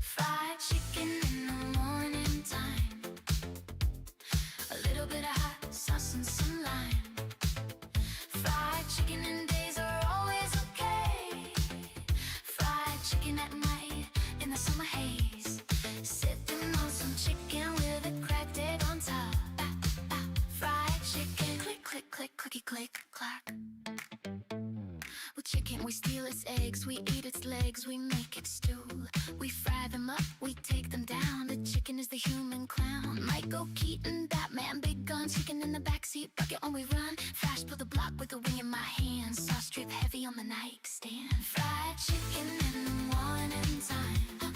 Fried chicken in the morning time, a little bit of hot sauce and some lime. Fried chicken and days are always okay. Fried chicken at night in the summer haze, sipping on some chicken with a cracked egg on top. Fried chicken, click, click, click, clicky, click, clack. With chicken we steal its eggs, we eat its legs, we make it stew. We fry them up, we take them down. The chicken is the human clown. Michael Keaton, Batman, big guns, chicken in the backseat, bucket when we run. Flash pull the block with a wing in my hand. Sauce drip heavy on the nightstand. Fried chicken in the morning time,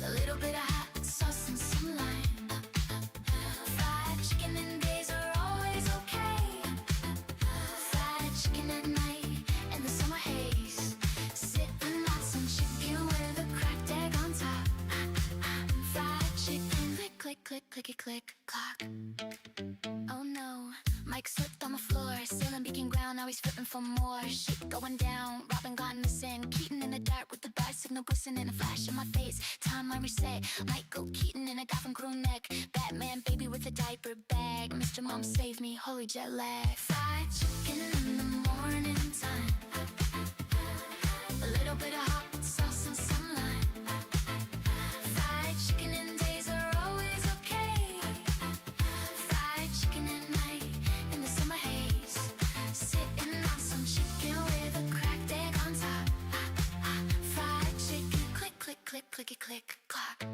a little bit of hot sauce and some lime. Fried chicken and days are always okay. Fried chicken at night in the summer haze, sipping on some chicken with a cracked egg on top. Fried chicken, click, click, click, clicky, click, clock. Oh no, Mike slipped on the floor, stealing beacon ground, now he's flipping for more. Shit going down, Robin got missing. Keaton in the dark with the bicycle glistening. A flash in my face, timeline reset. Michael Keaton in a Gotham crew neck. Batman baby with a diaper bag. Mr. Mom save me, holy jet lag. Fried chicken in the morning time, a little bit of hot sauce and some lime. Fried chicken and days are always okay. Fried chicken at night in the summer haze, sitting on some chicken with a cracked egg on top. Fried chicken, click, click, click, clicky, click, clock.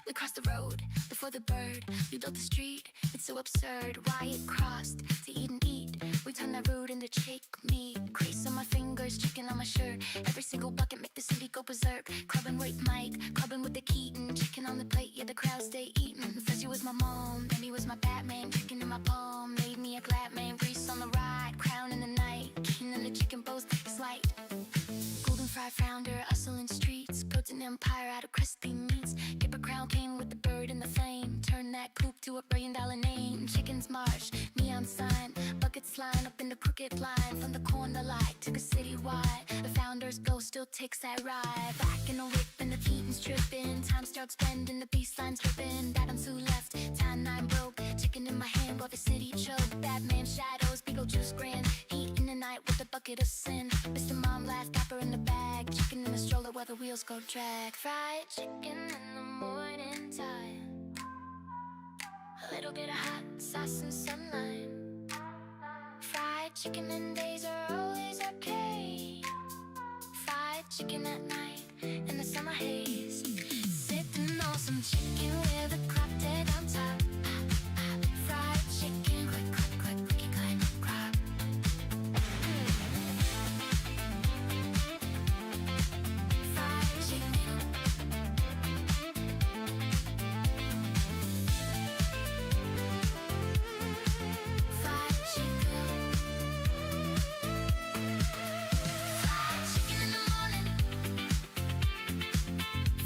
We crossed the road before the bird. We built the street, it's so absurd. Why it crossed to eat and eat. We turned that road into shake me. Crease on my fingers, chicken on my shirt. Every single bucket make the city go berserk. Clubbing with Mike, clubbing with the Keaton. Chicken on the plate, yeah the crowd stay eating. Fuzzy was my mom, Demi was my Batman. Chicken in my palm, made me a glad man. Grease on the ride, crown in the night. Keaton and the chicken both take slight. Golden fried founder, hustling streets. Built an empire out of crusty meats. Give a crown king with the bird in the flame. Turn that coupe to $1 billion name. Chicken's march, neon sign. Buckets line up in the crooked line. From the corner light to the city wide. The founder's ghost still takes that ride. Back in the whip and the Keaton's tripping. Time starts bending, the peace line's dripping. Adam's who left, time 9 broke. Chicken in my hand while the city choked. Batman shadows, Beetlejuice grin. Heat in the night with a bucket of sin. Mr. Mom laughed, Dapper in the bag. Chicken in the stroller while the wheels go drag. Fried chicken in the morning time, a little bit of hot sauce and some lime. Fried chicken and days are always okay. Fried chicken at night in the summer haze, sipping on some chicken with a cracked egg on top. Fried chicken, click, click, click, clicky, click, clock. Fried chicken. Fried chicken. Fried chicken in the morning.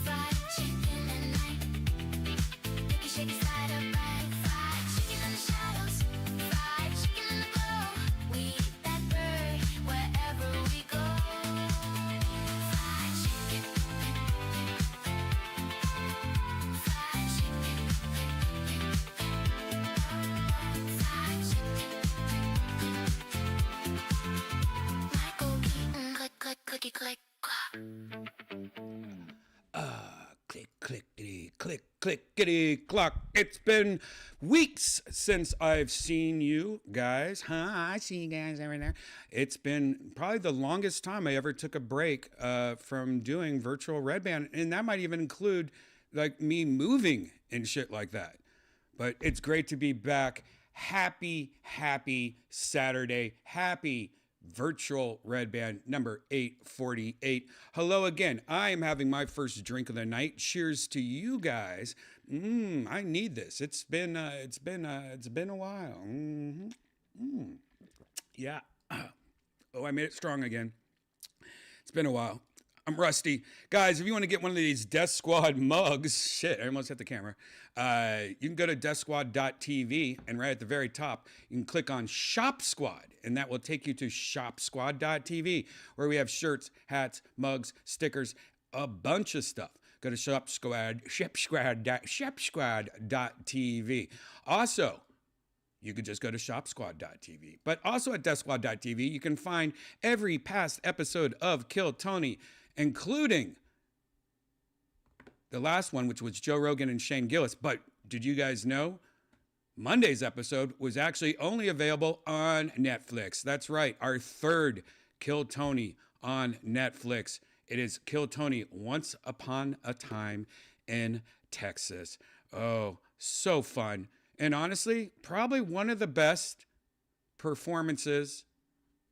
Fried chicken at night. Make it shake it side up right. Fried chicken in the shadows. Fried chicken in the glow. We eat that bird wherever we go. Fried chicken. Fried chicken. Fried chicken. Michael Keaton, click, click, clicky, click, clock. Click, clickety, click, clickety, clock. It's been weeks since I've seen you guys. I see you guys over there. It's been probably the longest time I ever took a break from doing virtual Redban, and that might even include like me moving and shit like that. But it's great to be back. Happy Saturday. Happy virtual Redban number 848. Hello again. I am having my first drink of the night. Cheers to you guys. I need this. It's been a while. Yeah. Oh, I made it strong again. It's been a while. I'm rusty. Guys, if you want to get one of these Death Squad mugs, shit, I almost hit the camera. You can go to deathsquad.tv, and right at the very top, you can click on Shop Squad, and that will take you to shopsquad.tv, where we have shirts, hats, mugs, stickers, a bunch of stuff. Go to shopsquad.tv. Also, you could just go to shopsquad.tv. But also at deathsquad.tv, you can find every past episode of Kill Tony, including the last one, which was Joe Rogan and Shane Gillis. But did you guys know Monday's episode was actually only available on Netflix? That's right, our third Kill Tony on Netflix. It is Kill Tony Once Upon a Time in Texas. Oh, so fun. And honestly, probably one of the best performances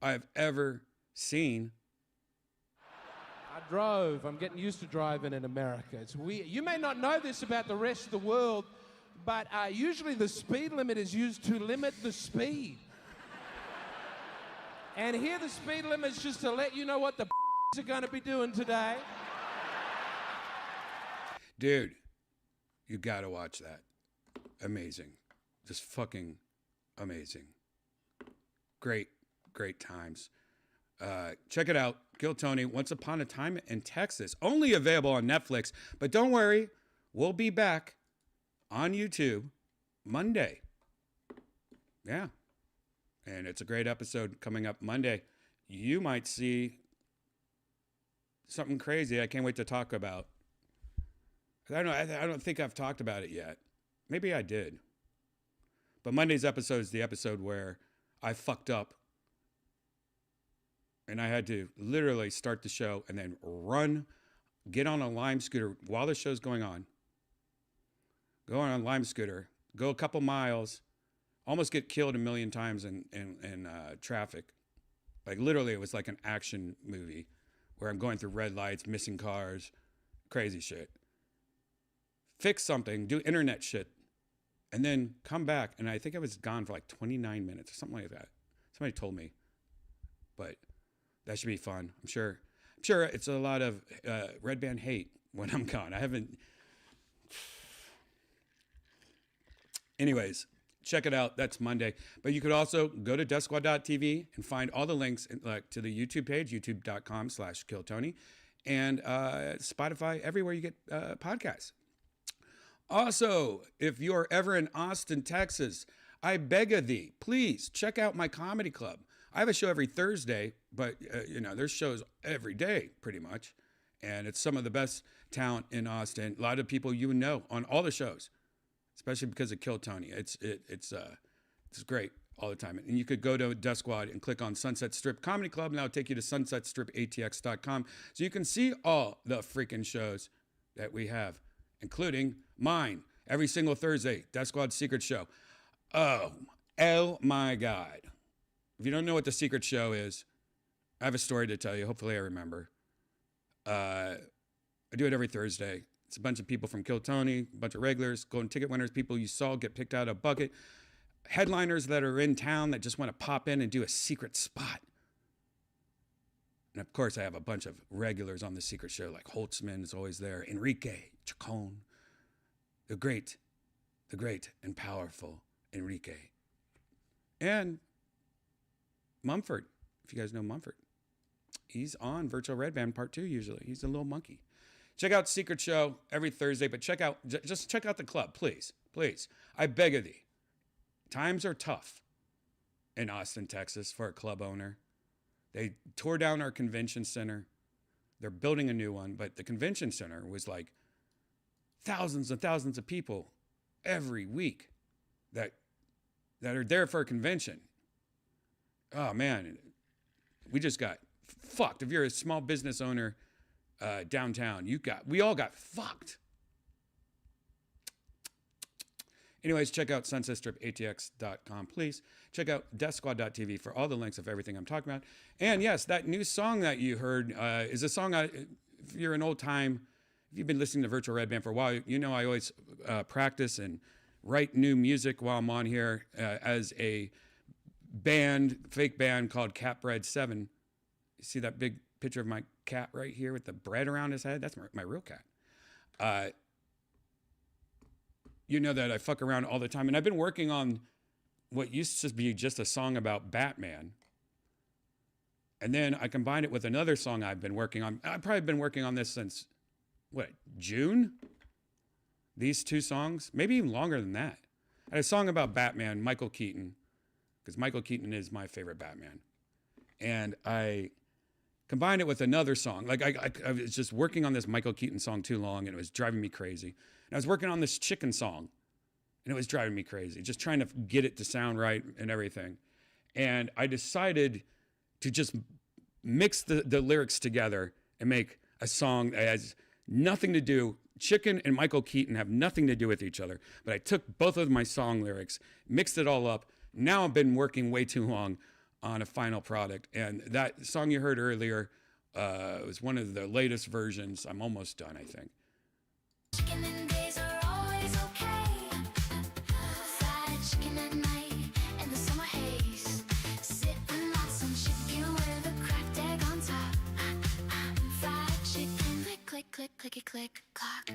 I've ever seen. I drove. I'm getting used to driving in America. It's weird. You may not know this about the rest of the world, but usually the speed limit is used to limit the speed. And here the speed limit is just to let you know what the are going to be doing today. Dude, you got to watch that. Amazing. Just fucking amazing. Great, great times. Check it out. Kill Tony, Once Upon a Time in Texas. Only available on Netflix. But don't worry, we'll be back on YouTube Monday. Yeah. And it's a great episode coming up Monday. You might see something crazy I can't wait to talk about. I don't think I've talked about it yet. Maybe I did. But Monday's episode is the episode where I fucked up and I had to literally start the show and then run, get on a Lime scooter while the show's going on, go on a Lime scooter, go a couple miles, almost get killed a million times in traffic. Like literally it was like an action movie where I'm going through red lights, missing cars, crazy shit. Fix something, do internet shit, and then come back. And I think I was gone for like 29 minutes or something like that. Somebody told me. But that should be fun. I'm sure it's a lot of Redban hate when I'm gone. I haven't. Anyways, check it out. That's Monday. But you could also go to deathsquad.tv and find all the links to the YouTube page, youtube.com/KillTony, and Spotify, everywhere you get podcasts. Also, if you're ever in Austin, Texas, I beg of thee, please check out my comedy club. I have a show every Thursday, but there's shows every day pretty much. And it's some of the best talent in Austin. A lot of people you know on all the shows, especially because of Kill Tony. It's great all the time. And you could go to Death Squad and click on Sunset Strip Comedy Club, and that'll take you to sunsetstripatx.com. So you can see all the freaking shows that we have, including mine, every single Thursday, Death Squad Secret Show. Oh my God. If you don't know what the Secret Show is, I have a story to tell you. Hopefully I remember. I do it every Thursday. It's a bunch of people from Kill Tony, a bunch of regulars, golden ticket winners, people you saw get picked out of a bucket, headliners that are in town that just want to pop in and do a secret spot. And of course, I have a bunch of regulars on the Secret Show, like Holtzman is always there, Enrique, Chacon, the great and powerful Enrique. And Mumford, if you guys know Mumford. He's on Virtual Redban Part 2 usually. He's a little monkey. Check out Secret Show every Thursday, but just check out the club, please. Please. I beg of thee. Times are tough in Austin, Texas for a club owner. They tore down our convention center. They're building a new one, but the convention center was like thousands and thousands of people every week that are there for a convention. Oh man, we just got fucked. If you're a small business owner downtown, we all got fucked. Anyways, check out sunsetstripatx.com, please. Check out deathsquad.tv for all the links of everything I'm talking about. And yes, that new song that you heard is a song, if you're an old time, if you've been listening to Virtual Redban for a while, you know I always practice and write new music while I'm on here as a fake band called Catbread 7. You see that big picture of my cat right here with the bread around his head. That's my real cat. You know that I fuck around all the time. And I've been working on what used to be just a song about Batman. And then I combined it with another song I've been working on. I've probably been working on this since, June? These two songs? Maybe even longer than that. I had a song about Batman, Michael Keaton, because Michael Keaton is my favorite Batman. And I combined it with another song. Like I was just working on this Michael Keaton song too long, and it was driving me crazy. And I was working on this chicken song, and it was driving me crazy, just trying to get it to sound right and everything. And I decided to just mix the lyrics together and make a song that has nothing to do. Chicken and Michael Keaton have nothing to do with each other. But I took both of my song lyrics, mixed it all up. Now I've been working way too long on a final product. And that song you heard earlier was one of the latest versions. I'm almost done, I think. Chicken and days are always okay. Fried chicken at night in the summer haze. Sipping on some chicken with a cracked egg on top. Fried chicken, click, click, clicky, click, clock.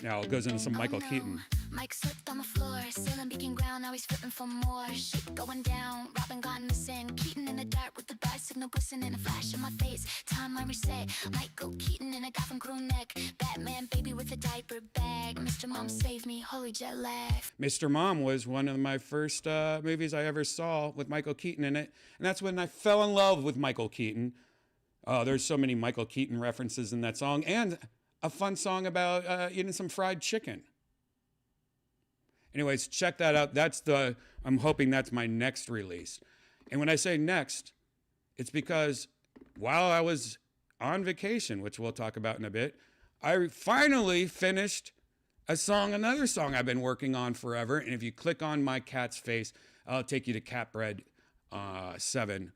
Now it goes into some Michael Oh no, Keaton. Mike slipped on the floor, ceiling beaking ground, now he's flipping for more. Shit going down, Robin got in the sand. Keaton in the dark with the bicycle glistening, a flash in my face. Timeline reset, Michael Keaton in a guy from crew neck. Batman baby with a diaper bag. Mr. Mom saved me, holy jet lag. Mr. Mom was one of my first movies I ever saw with Michael Keaton in it. And that's when I fell in love with Michael Keaton. Oh, there's so many Michael Keaton references in that song. And a fun song about eating some fried chicken. Anyways, check that out. I'm hoping that's my next release. And when I say next, it's because while I was on vacation, which we'll talk about in a bit, I finally finished another song I've been working on forever. And if you click on my cat's face, I'll take you to Catbread 7,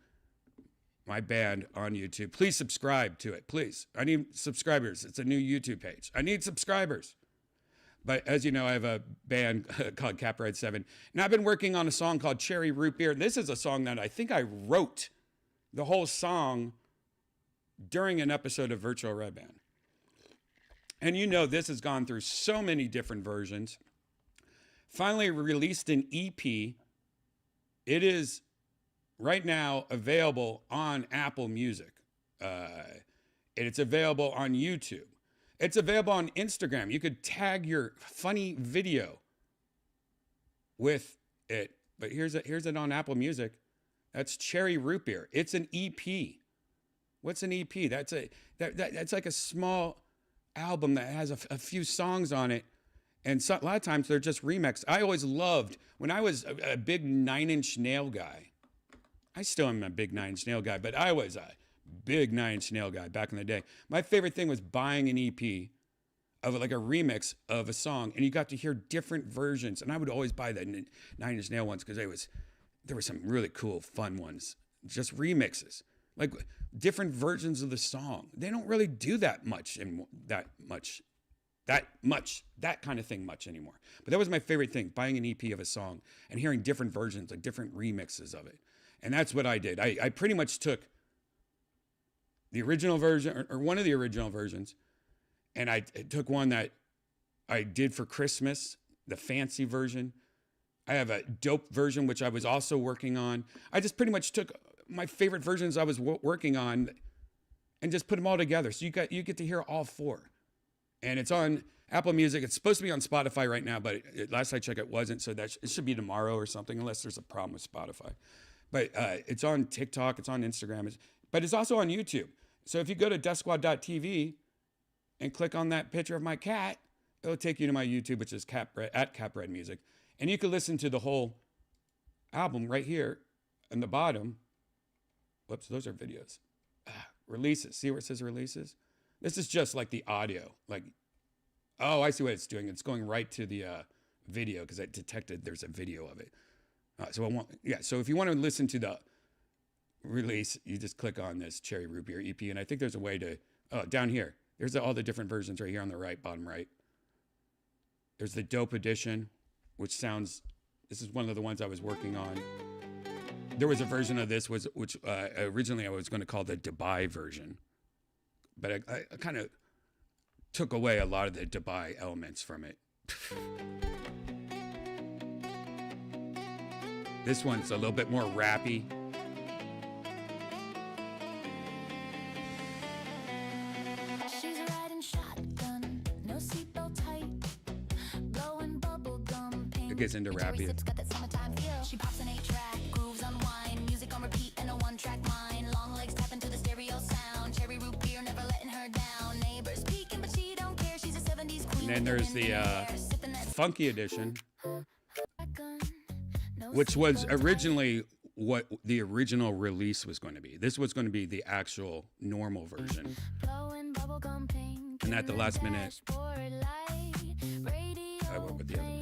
my band on YouTube. Please subscribe to it, please. I need subscribers. It's a new YouTube page. I need subscribers. But as you know, I have a band called Catbread 7. And I've been working on a song called Cherry Root Beer. This is a song that I think I wrote the whole song during an episode of Virtual Redban. And you know, this has gone through so many different versions. Finally released an EP. It is right now available on Apple Music. And it's available on YouTube. It's available on Instagram. You could tag your funny video with it. But here's it on Apple Music. That's Cherry Root Beer. It's an EP. What's an EP? That's like a small album that has a few songs on it. And a lot of times they're just remixed. I always loved, when I was a big Nine Inch Nail guy. I still am a big Nine Inch Nail guy, but I was a big Nine Inch Nail guy back in the day. My favorite thing was buying an EP of like a remix of a song, and you got to hear different versions. And I would always buy the Nine Inch Nail ones because there were some really cool, fun ones, just remixes, like different versions of the song. They don't really do that kind of thing much anymore. But that was my favorite thing, buying an EP of a song and hearing different versions, like different remixes of it. And that's what I did. I pretty much took the original version, or one of the original versions, and I took one that I did for Christmas, the fancy version. I have a dope version, which I was also working on. I just pretty much took my favorite versions I was working on and just put them all together. So you get to hear all four. And it's on Apple Music. It's supposed to be on Spotify right now, but last I checked, it wasn't. So it should be tomorrow or something, unless there's a problem with Spotify. But it's on TikTok, it's on Instagram, but it's also on YouTube. So if you go to deathsquad.tv and click on that picture of my cat, it'll take you to my YouTube, which is Catbread Music. And you can listen to the whole album right here in the bottom. Whoops, those are videos. Releases. See where it says releases? This is just like the audio. Like, oh, I see what it's doing. It's going right to the video because I detected there's a video of it. So if you want to listen to the release, you just click on this Cherry Root Beer EP. And I think there's a way to, down here, there's all the different versions right here on the right, bottom right. There's the Dope Edition, which this is one of the ones I was working on. There was a version of this, which originally I was going to call the Dubai version. but I kind of took away a lot of the Dubai elements from it. This one's a little bit more rappy. She's riding shotgun, no seatbelt tight, blowing bubble gum pink. It gets into rappy. Got that summertime feel. She pops an 8-track, grooves unwind, music on repeat and a 1-track mind. Long legs tap into the stereo sound. Cherry root beer never letting her down. Neighbors peeking, but she don't care. She's a 70s queen. And then there's the funky edition, which was originally what the original release was going to be. This was going to be the actual normal version. And at the last minute, I went with the other one.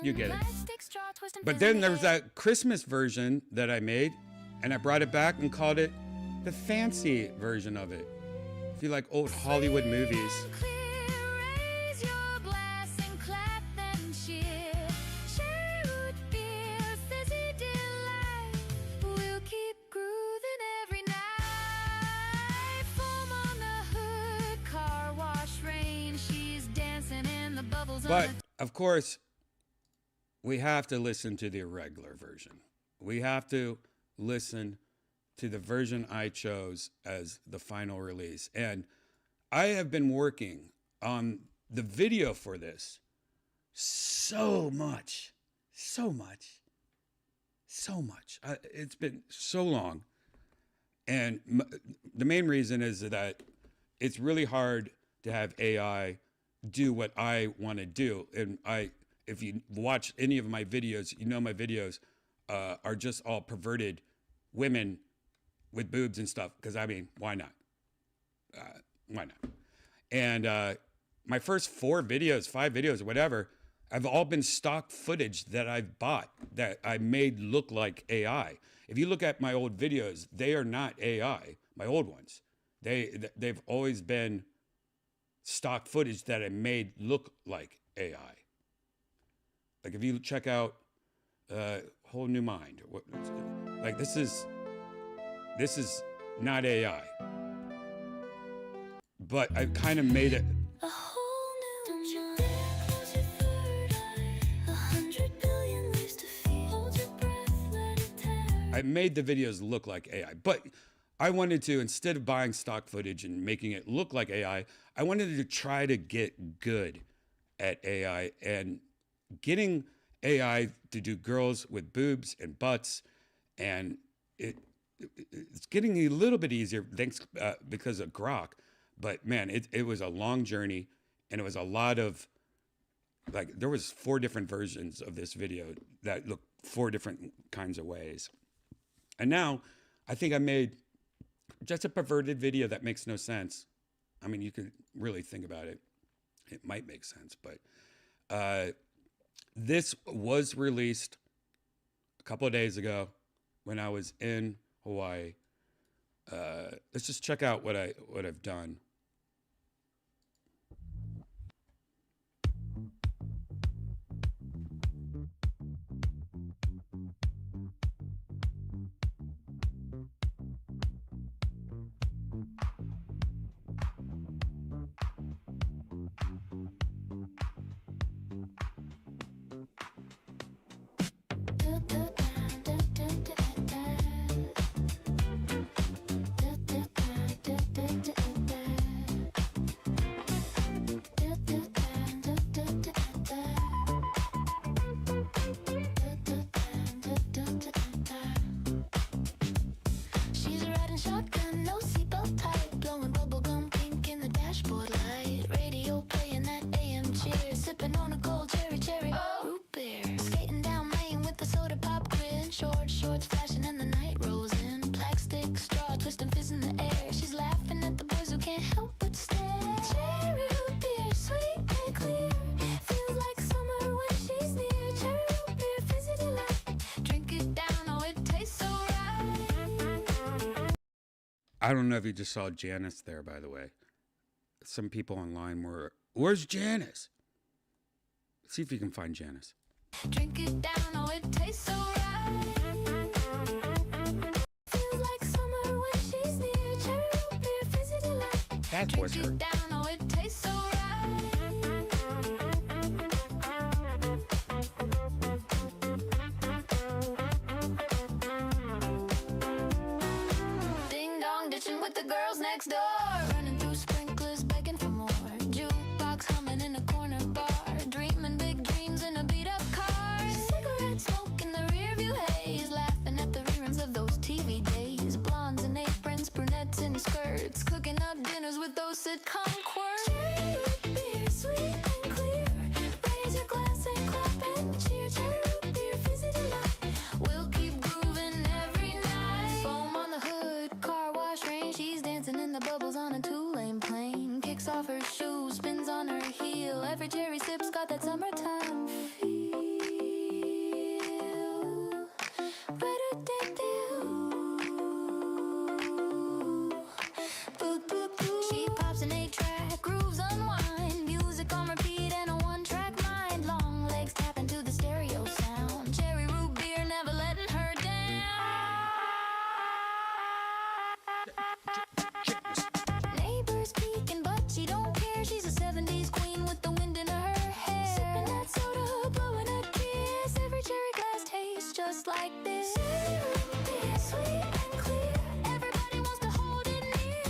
You get it. But then there was that Christmas version that I made, and I brought it back and called it the fancy version of it. If you like old Hollywood movies. But, of course, we have to listen to the irregular version. We have to listen to the version I chose as the final release. And I have been working on the video for this so much. It's been so long. And the main reason is that it's really hard to have AI do what I want to do. And if you watch any of my videos, you know my videos are just all perverted women with boobs and stuff. Because I mean, why not? Why not? And my first 5 videos, or whatever, have all been stock footage that I've bought that I made look like AI. If you look at my old videos, they are not AI. My old ones, they've always been stock footage that I made look like AI. Like if you check out Whole New Mind, like this is not AI, but I kind of made it. I made the videos look like AI, but I wanted to, instead of buying stock footage and making it look like AI, I wanted to try to get good at AI and getting AI to do girls with boobs and butts. And it's getting a little bit easier thanks because of Grok. But man, it was a long journey, and it was a lot of, like, there was 4 different versions of this video that looked 4 different kinds of ways. And now I think I made just a perverted video that makes no sense. I mean, you could really think about it. It might make sense, but this was released a couple of days ago when I was in Hawaii. Let's just check out what I've done. She's riding shotgun, no seatbelt tight, blowing bubblegum pink in the dashboard light. Radio playing that AM cheer, sipping on a cold cherry root beer. Skating down Main with the soda pop grin, short shorts flashing and the night rolls in. Black stick straw twisting fizz in the air. She's laughing at the boys who can't help but stare. Cherry root beer, sweet and clear, feels like summer when she's near. Cherry root beer, fizzy delight, drink it down, oh it tastes so right. I don't know if you just saw Janice there, by the way. Some people online were, where's Janice? See if you can find Janice. Drink it down, oh, it tastes so right. Feels like summer when she's near. Cherry root beer, fizzy delight. That was Drink her. it down, oh, it tastes so right. Ding dong, ditching with the girls next door. Running through sprinklers, begging for more. Jukebox humming in a corner bar. Dreaming big dreams in a beat up car. Cigarette smoke in the rearview haze. Laughing at the reruns of those TV days. Blondes in aprons, brunettes in skirts. Cooking up dinners with those sitcom quirks. Cherry root beer, sweet and clear. Raise your glass and clap and cheer. Cherry root beer, fizzy delight. We'll keep grooving every night. Foam on the hood, car wash rain. She's dancing in the bubbles on a two-lane plane. Kicks off her shoes, spins on her heel. Every cherry sip's got that summertime feel. Boop, boop, boop. She pops an 8-track, grooves unwind. Music on repeat and a one-track mind. Long legs tapping to the stereo sound. Cherry root beer never letting her down. Neighbors peeking, but she don't care. She's a 70s queen with the wind in her hair. Sipping that soda, blowing a kiss. Every cherry glass tastes just like this. Cherry root beer, sweet and clear. Everybody wants to hold it near.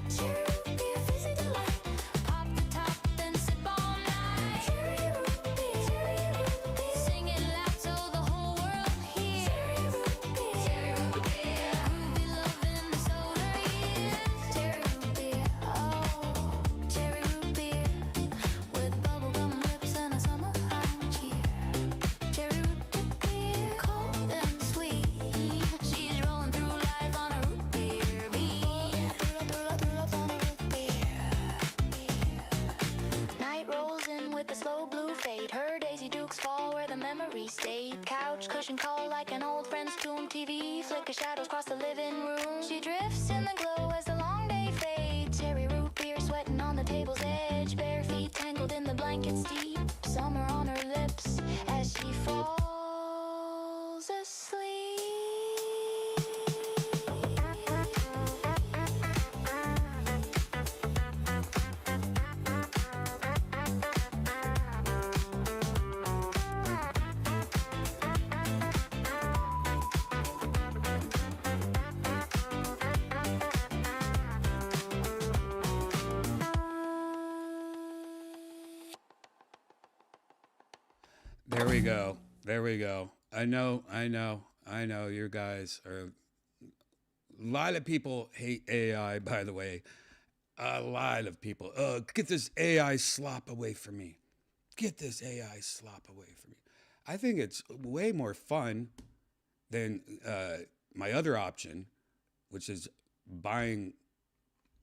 Cherry root beer, fizzy delight. Pop the top, then sip all night. Cherry root beer, sing it loud so the whole world hears. Cherry root beer, groovy loving the soda years. Cherry root beer, oh, cherry root beer, with bubblegum lips and a summer high cheer. Cherry root beer, cold and sweet. She's rolling through life on a root beer beat. Through life on a root beer. Night rolls in with the slow blue fade. Her Daisy Dukes fall where the memory stayed. Couch cushion call like an old friend's tomb. TV flicker shadows cross the living room. She drifts in the glow as the long day fades. Cherry root beer sweating on the table's edge. Bare feet tangled in the blankets deep. Summer on her lips as she falls asleep. There we go. There we go. I know. You guys are. A lot of people hate AI, by the way. A lot of people. Get this AI slop away from me. Get this AI slop away from me. I think it's way more fun than my other option, which is buying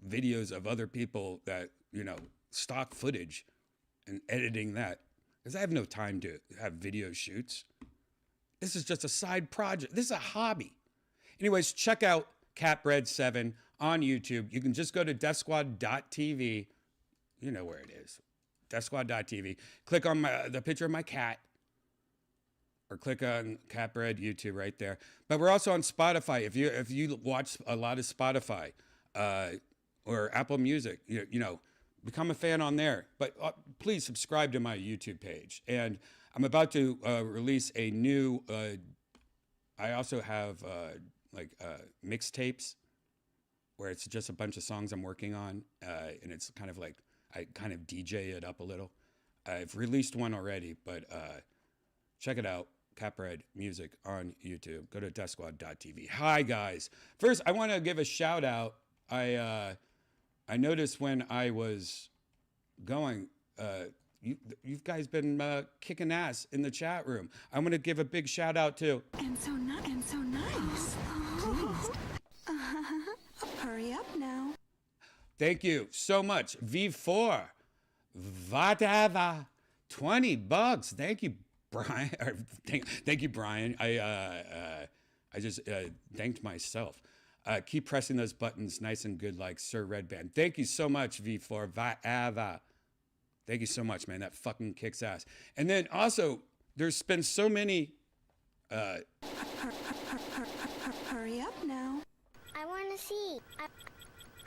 videos of other people that, stock footage and editing that. Because I have no time to have video shoots. This is just a side project. This is a hobby. Anyways, check out Catbread7 on YouTube. You can just go to DeathSquad.tv. You know where it is. DeathSquad.tv. Click on the picture of my cat. Or click on Catbread YouTube right there. But we're also on Spotify. If you watch a lot of Spotify or Apple Music, become a fan on there. But please subscribe to my YouTube page. And I'm about to release a new, I also have mixtapes where it's just a bunch of songs I'm working on. And it's kind of like, I kind of DJ it up a little. I've released one already, but check it out. Catbread Music on YouTube. Go to DeathSquad.tv. Hi, guys. First, I want to give a shout out. I noticed when I was going, you guys been kicking ass in the chat room. I'm going to give a big shout out to... And so nice. Please. Hurry up now. Thank you so much. V4. Whatever. $20. Thank you, Brian. Thank you, Brian. I just thanked myself. Keep pressing those buttons nice and good like Sir Redban. Thank you so much, V4. Vaava. Thank you so much, man. That fucking kicks ass. And then also, there's been so many. Hurry up now. I want to see.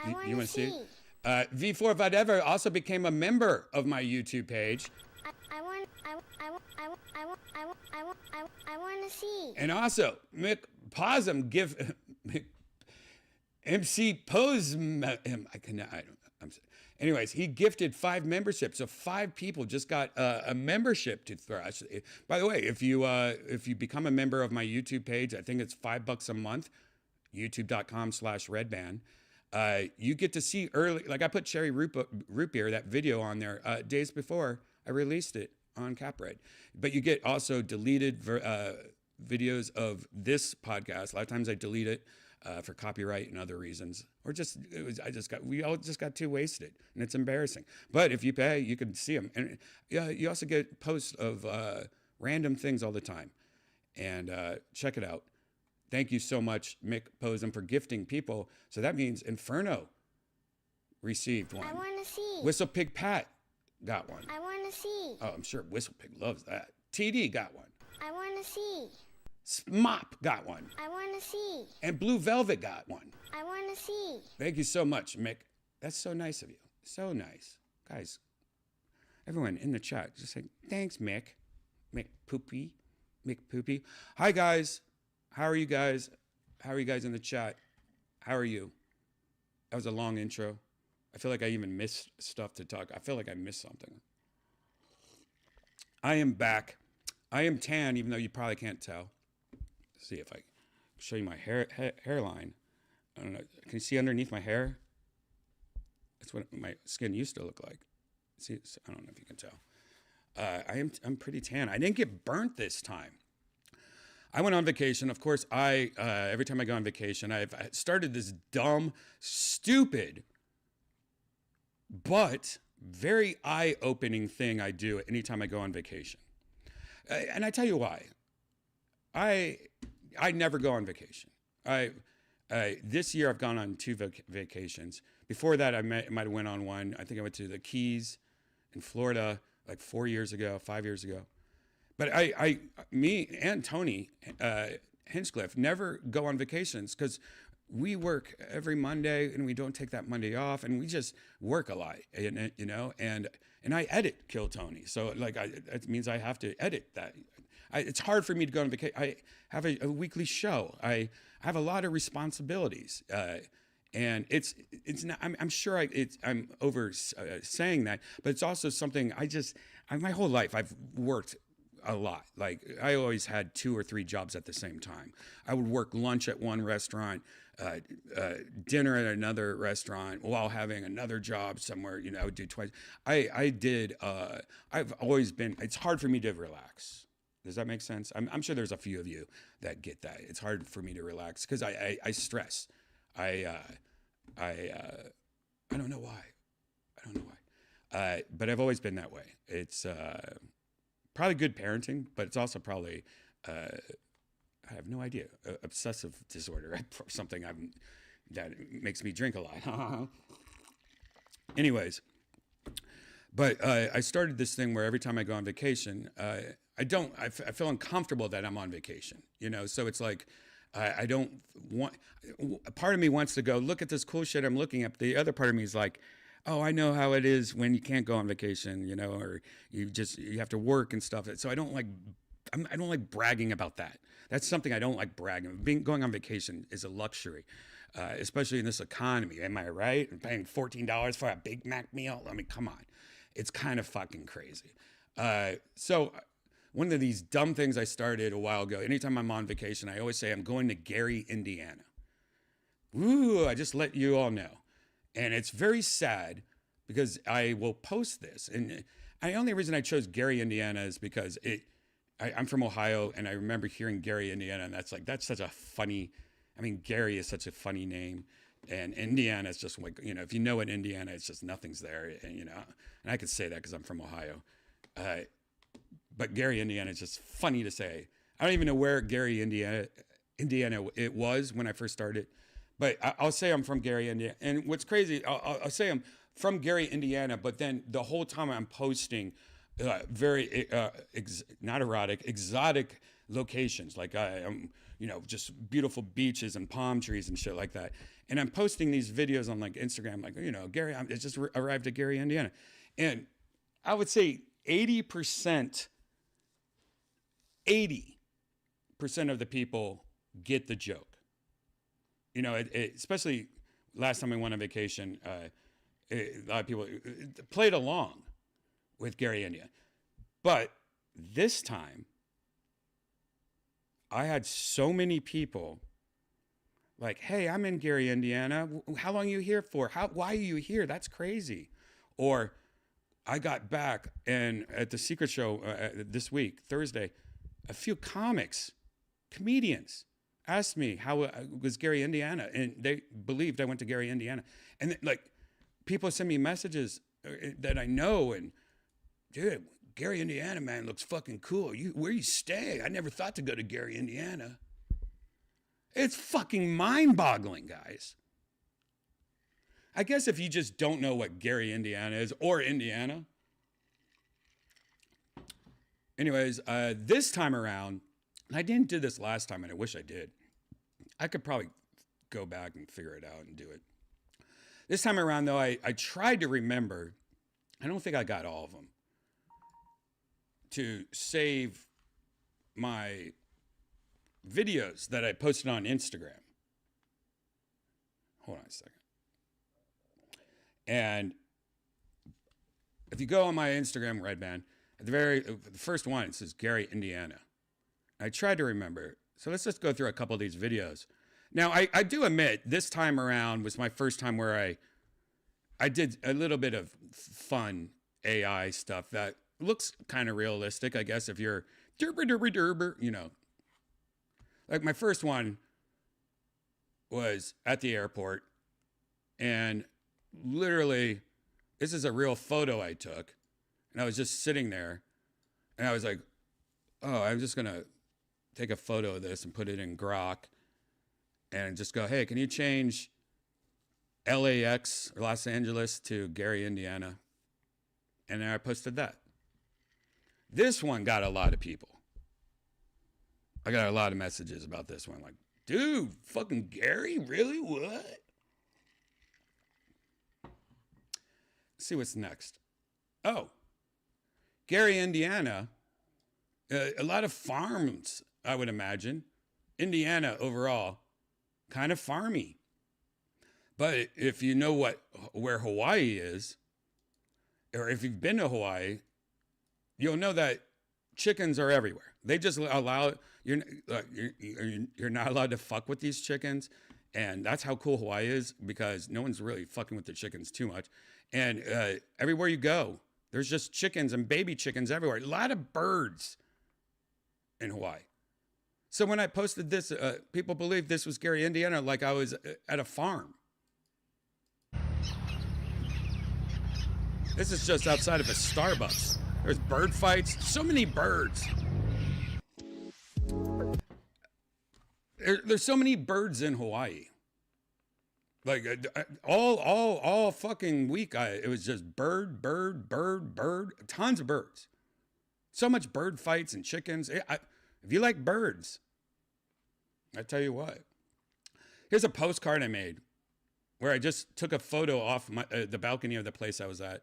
I want You to want to see? see. V4 Whatever also became a member of my YouTube page. I want to see. And also, Mick Possum MC Pose. Anyways, he gifted 5 memberships. So 5 people just got a membership to Thrush. By the way, if you become a member of my YouTube page, I think it's $5 a month, youtube.com/Redban. You get to see early, like I put Cherry Root Beer, that video on there days before I released it on CapRed. But you get also deleted videos of this podcast. A lot of times I delete it for copyright and other reasons, or we all just got too wasted, and it's embarrassing. But if you pay, you can see them, and you also get posts of random things all the time. And check it out. Thank you so much, Mick Posum, for gifting people. So that means Inferno received one. I want to see. Whistle Pig Pat got one. I want to see. Oh, I'm sure Whistle Pig loves that. TD got one. I want to see. Mop got one. I want to see. And Blue Velvet got one. I want to see. Thank you so much, Mick. That's so nice of you. So nice. Guys, everyone in the chat, just say, thanks, Mick. Mick Poopy. Mick Poopy. Hi, guys. How are you guys? How are you guys in the chat? How are you? That was a long intro. I feel like I even missed stuff to talk. I feel like I missed something. I am back. I am tan, even though you probably can't tell. Let's see if I can show you my hairline. I don't know. Can you see underneath my hair? That's what my skin used to look like. See, I don't know if you can tell. I'm pretty tan. I didn't get burnt this time. I went on vacation. Of course, every time I go on vacation, I started this dumb, stupid, but very eye-opening thing I do anytime I go on vacation. And I tell you why. I never go on vacation. This year I've gone on 2 vacations. Before that, I might have went on one. I think I went to the Keys in Florida like 5 years ago. But me and Tony Hinchcliffe never go on vacations because we work every Monday and we don't take that Monday off, and we just work a lot, you know. And I edit Kill Tony, so like it means I have to edit that. It's hard for me to go on vacation. I have a weekly show. I have a lot of responsibilities, and it's not. I'm sure I'm over saying that, but it's also something my whole life I've worked a lot. Like I always had 2 or 3 jobs at the same time. I would work lunch at one restaurant, dinner at another restaurant while having another job somewhere. You know, I would do twice. I've always been. It's hard for me to relax. Does that make sense? I'm sure there's a few of you that get that. It's hard for me to relax because I stress. I don't know why. But I've always been that way. It's probably good parenting, but it's also probably I have no idea, obsessive disorder or something that makes me drink a lot. Anyways, but I started this thing where every time I go on vacation, I feel uncomfortable that I'm on vacation, you know? So it's like, I don't want, a part of me wants to go, look at this cool shit I'm looking at. The other part of me is like, oh, I know how it is when you can't go on vacation, you know, or you have to work and stuff. So I don't like bragging about that. That's something I don't like bragging. Going on vacation is a luxury, especially in this economy. Am I right? I'm paying $14 for a Big Mac meal. I mean, come on. It's kind of fucking crazy. So one of these dumb things I started a while ago, anytime I'm on vacation, I always say I'm going to Gary, Indiana. Ooh, I just let you all know. And it's very sad because I will post this. And the only reason I chose Gary, Indiana is because I'm from Ohio, and I remember hearing Gary, Indiana, and that's such a funny, Gary is such a funny name. And Indiana is just like, you know, if you know in Indiana, it's just nothing's there, and, you know. And I could say that because I'm from Ohio. But Gary, Indiana is just funny to say. I don't even know where Gary, Indiana it was when I first started. But I'll say I'm from Gary, Indiana. And what's crazy, I'll say I'm from Gary, Indiana, but then the whole time I'm posting very not erotic, exotic locations. Like I'm, just beautiful beaches and palm trees and shit like that. And I'm posting these videos on like Instagram, like, Gary, I just arrived at Gary, Indiana. And I would say 80% of the people get the joke. Especially last time I went on vacation, a lot of people played along with Gary, Indiana. But this time, I had so many people like, hey, I'm in Gary, Indiana. How long are you here for? Why are you here? That's crazy. Or I got back and at the Secret Show this week, Thursday, a few comedians asked me how it was Gary, Indiana. And they believed I went to Gary, Indiana. And people send me messages that I know. And dude, Gary, Indiana, man, looks fucking cool. Where you stay? I never thought to go to Gary, Indiana. It's fucking mind-boggling, guys. I guess if you just don't know what Gary, Indiana is, or Indiana. Anyways, this time around, and I didn't do this last time, and I wish I did. I could probably go back and figure it out and do it. This time around, though, I tried to remember. I don't think I got all of them. To save my videos that I posted on Instagram. Hold on a second. And if you go on my Instagram, Redban, at the first one, it says Gary, Indiana. I tried to remember. So let's just go through a couple of these videos. Now, I do admit, this time around was my first time where I did a little bit of fun AI stuff that looks kind of realistic, I guess, if you're derber, Like my first one was at the airport, and literally, this is a real photo I took, and I was just sitting there, and I was like, oh, I'm just going to take a photo of this and put it in Grok, and just go, hey, can you change LAX or Los Angeles to Gary, Indiana? And then I posted that. This one got a lot of people. I got a lot of messages about this one. Like, dude, fucking Gary? Really? What? Let's see what's next. Oh, Gary, Indiana. A lot of farms, I would imagine. Indiana overall, kind of farmy. But if you know where Hawaii is, or if you've been to Hawaii, you'll know that chickens are everywhere. They just allow you're not allowed to fuck with these chickens, and that's how cool Hawaii is, because no one's really fucking with the chickens too much. And everywhere you go, there's just chickens and baby chickens everywhere. A lot of birds in Hawaii. So when I posted this, people believed this was Gary, Indiana, like I was at a farm. This is just outside of a Starbucks. There's bird fights. So many birds. There's so many birds in Hawaii. Like all fucking week, it was just bird. Tons of birds. So much bird fights and chickens. If you like birds, I tell you what. Here's a postcard I made where I just took a photo off the balcony of the place I was at.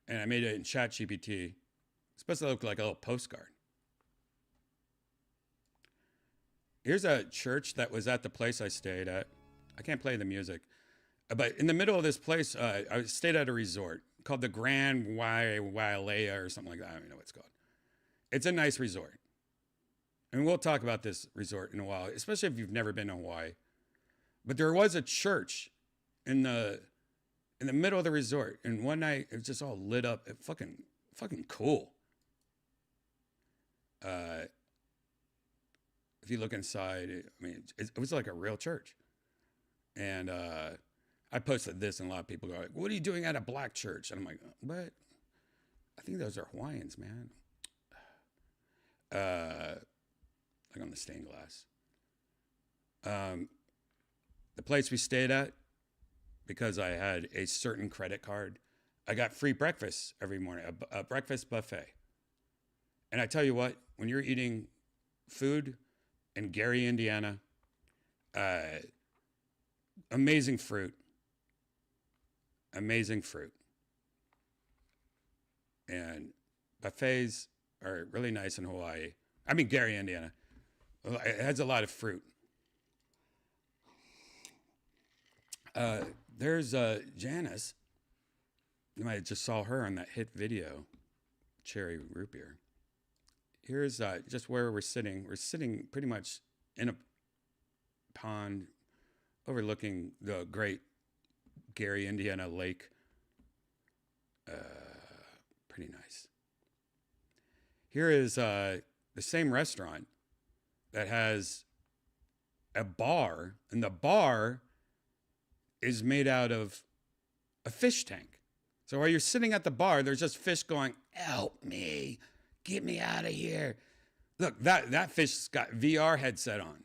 And I made it in ChatGPT. It's supposed to look like a little postcard. Here's a church that was at the place I stayed at. I can't play the music. But in the middle of this place, I stayed at a resort called the Grand Wailea or something like that. I don't even know what it's called. It's a nice resort. And we'll talk about this resort in a while, especially if you've never been to Hawaii. But there was a church in the middle of the resort, and one night it was just all lit up. It fucking cool. If you look inside, it was like a real church. And I posted this, and a lot of people go like, "What are you doing at a black church?" And I'm like, "What? I think those are Hawaiians, man." Like on the stained glass. The place we stayed at, because I had a certain credit card. I got free breakfast every morning, a breakfast buffet. And I tell you what, when you're eating food in Gary, Indiana, amazing fruit. And buffets are really nice in Hawaii. I mean, Gary, Indiana. It has a lot of fruit. There's Janice. You might have just saw her on that hit video, Cherry Root Beer. Here's just where we're sitting. We're sitting pretty much in a pond overlooking the great Gary, Indiana lake. Pretty nice. Here is the same restaurant that has a bar, and the bar is made out of a fish tank. So while you're sitting at the bar, there's just fish going, "Help me, get me out of here." Look, that fish's got VR headset on.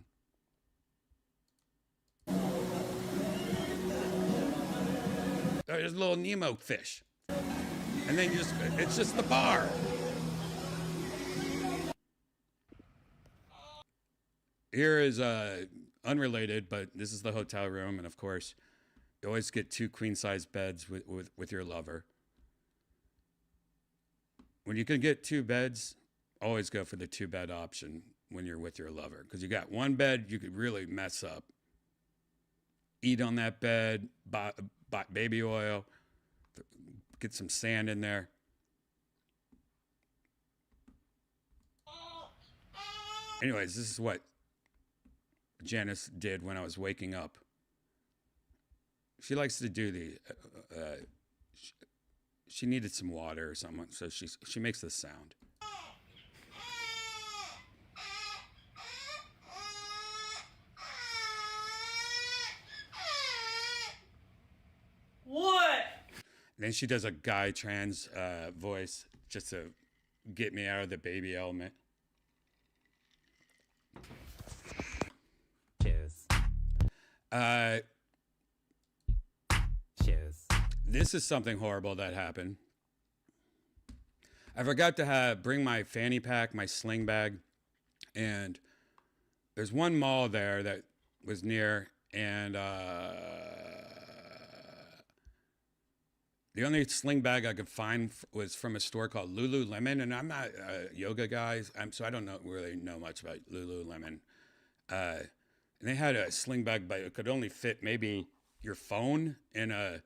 There's a little Nemo fish. And then it's just the bar. Here is unrelated, but this is the hotel room. And of course, you always get 2 queen-size beds with your lover. When you can get 2 beds, always go for the 2-bed option when you're with your lover. Because you got 1 bed, you could really mess up. Eat on that bed, buy baby oil, get some sand in there. Anyways, this is what Janice did when I was waking up. She likes to do the, she needed some water or something, so she makes this sound. What? And then she does a guy trans voice just to get me out of the baby element. Cheers. Cheers. This is something horrible that happened. I forgot to bring my fanny pack, my sling bag, and there's one mall there that was near, and the only sling bag I could find was from a store called Lululemon, and I'm not a yoga guy, so I don't really know much about Lululemon. And they had a sling bag, but it could only fit maybe your phone and a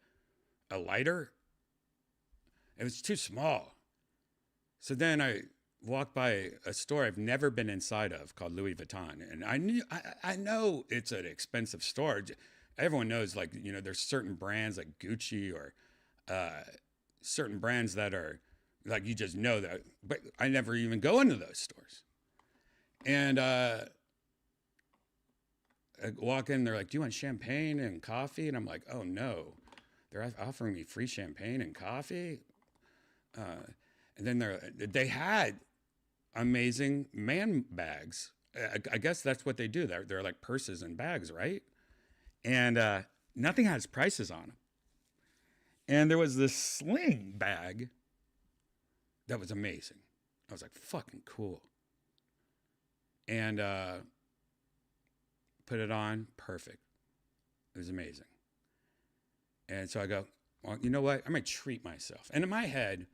lighter. It was too small. So then I walked by a store I've never been inside of called Louis Vuitton, and I know it's an expensive store. Everyone knows, like, you know, there's certain brands like Gucci or certain brands that are like, you just know that, but I never even go into those stores. And I walk in, they're like, "Do you want champagne and coffee?" And I'm like, "Oh no, they're offering me free champagne and coffee." And then they had amazing man bags. I guess that's what they do. They're like purses and bags, right? And nothing has prices on them. And there was this sling bag that was amazing. I was like, fucking cool. And put it on, perfect. It was amazing. And so I go, well, you know what? I'm going to treat myself. And in my head,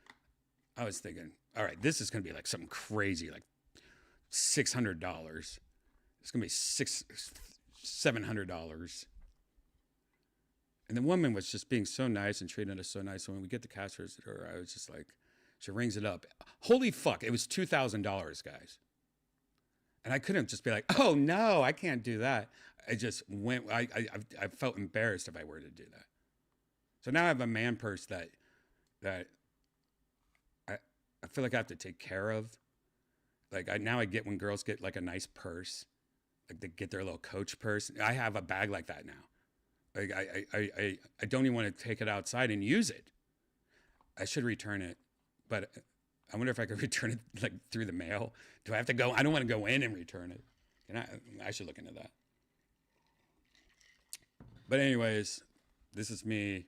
I was thinking, all right, this is going to be like something crazy, like $600. It's going to be $700. And the woman was just being so nice and treating us so nice. So when we get the cash register, I was just like, she rings it up. Holy fuck, it was $2,000, guys. And I couldn't just be like, oh no, I can't do that. I just went, I felt embarrassed if I were to do that. So now I have a man purse that I feel like I have to take care of. Like now I get, when girls get like a nice purse, like they get their little Coach purse. I have a bag like that now. Like I don't even want to take it outside and use it. I should return it, but I wonder if I could return it like through the mail. Do I have to go? I don't want to go in and return it. I should look into that. But anyways, This is me.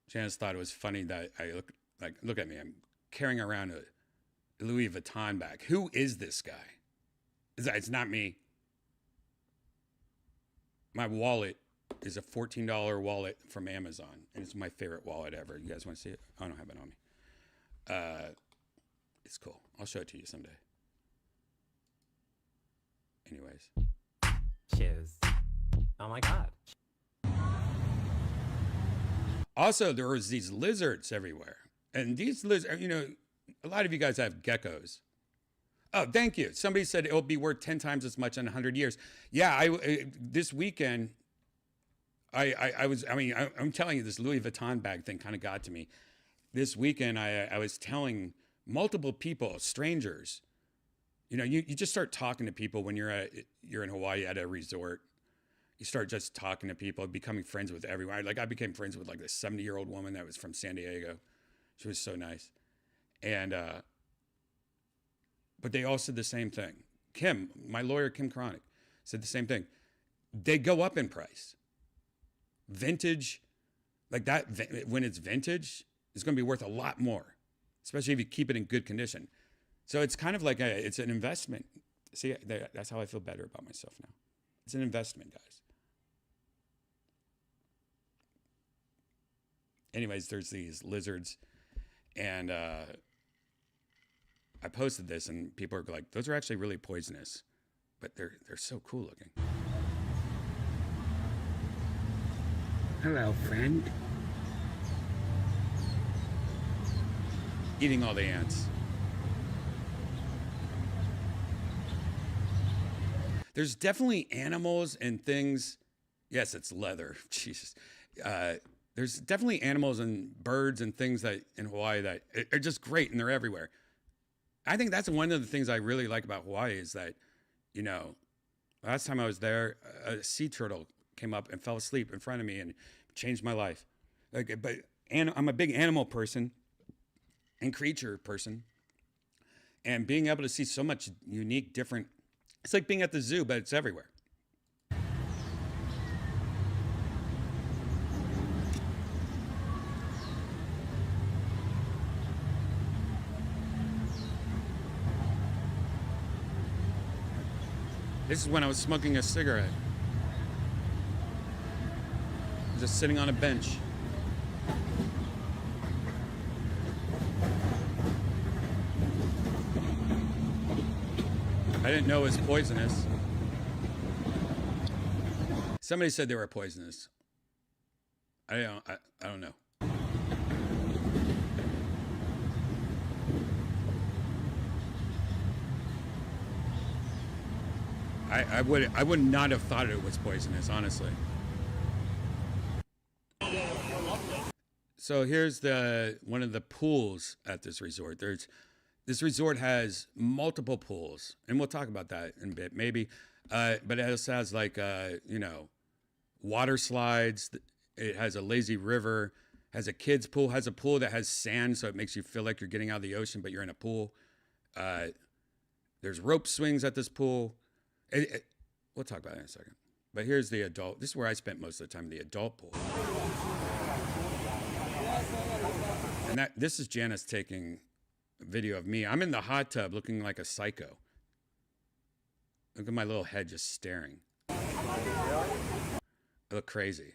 Janice thought it was funny that I look at me. I'm carrying around a Louis Vuitton bag. Who is this guy? It's not me. My wallet is a $14 wallet from Amazon, and it's my favorite wallet ever. You guys want to see it? I don't have it on me. It's cool. I'll show it to you someday. Anyways. Cheers. Oh my God. Also, there was these lizards everywhere. And these lizards, you know, a lot of you guys have geckos. Oh, thank you. Somebody said it'll be worth 10 times as much in 100 years. Yeah, this weekend, I'm telling you, this Louis Vuitton bag thing kind of got to me. This weekend, I was telling multiple people, strangers, you know, you just start talking to people when you're in Hawaii at a resort. You start just talking to people, becoming friends with everyone. Like I became friends with like this 70-year-old woman that was from San Diego. She was so nice. And, but they all said the same thing. Kim, my lawyer, Kim Chronic, said the same thing. They go up in price. Vintage, like that, when it's vintage, it's going to be worth a lot more, especially if you keep it in good condition. So it's kind of like it's an investment. See, that's how I feel better about myself now. It's an investment, guys. Anyways, there's these lizards, and I posted this, and people are like, "Those are actually really poisonous, but they're so cool looking." Hello, friend. Eating all the ants. There's definitely animals and things. Yes, it's leather. Jesus. There's definitely animals and birds and things that in Hawaii that are just great, and they're everywhere. I think that's one of the things I really like about Hawaii is that, you know, last time I was there, a sea turtle came up and fell asleep in front of me and changed my life. I'm a big animal person and creature person, and being able to see so much unique, different. It's like being at the zoo, but it's everywhere. This is when I was smoking a cigarette. Just sitting on a bench. I didn't know it was poisonous. Somebody said they were poisonous. I don't know. I would not have thought it was poisonous, honestly. So here's one of the pools at this resort. This resort has multiple pools, and we'll talk about that in a bit, maybe. But it also has like you know, water slides. It has a lazy river. Has a kids pool. Has a pool that has sand, so it makes you feel like you're getting out of the ocean, but you're in a pool. There's rope swings at this pool. We'll talk about it in a second. But here's the adult. This is where I spent most of the time, the adult pool. And this is Janice taking a video of me. I'm in the hot tub looking like a psycho. Look at my little head just staring. I look crazy.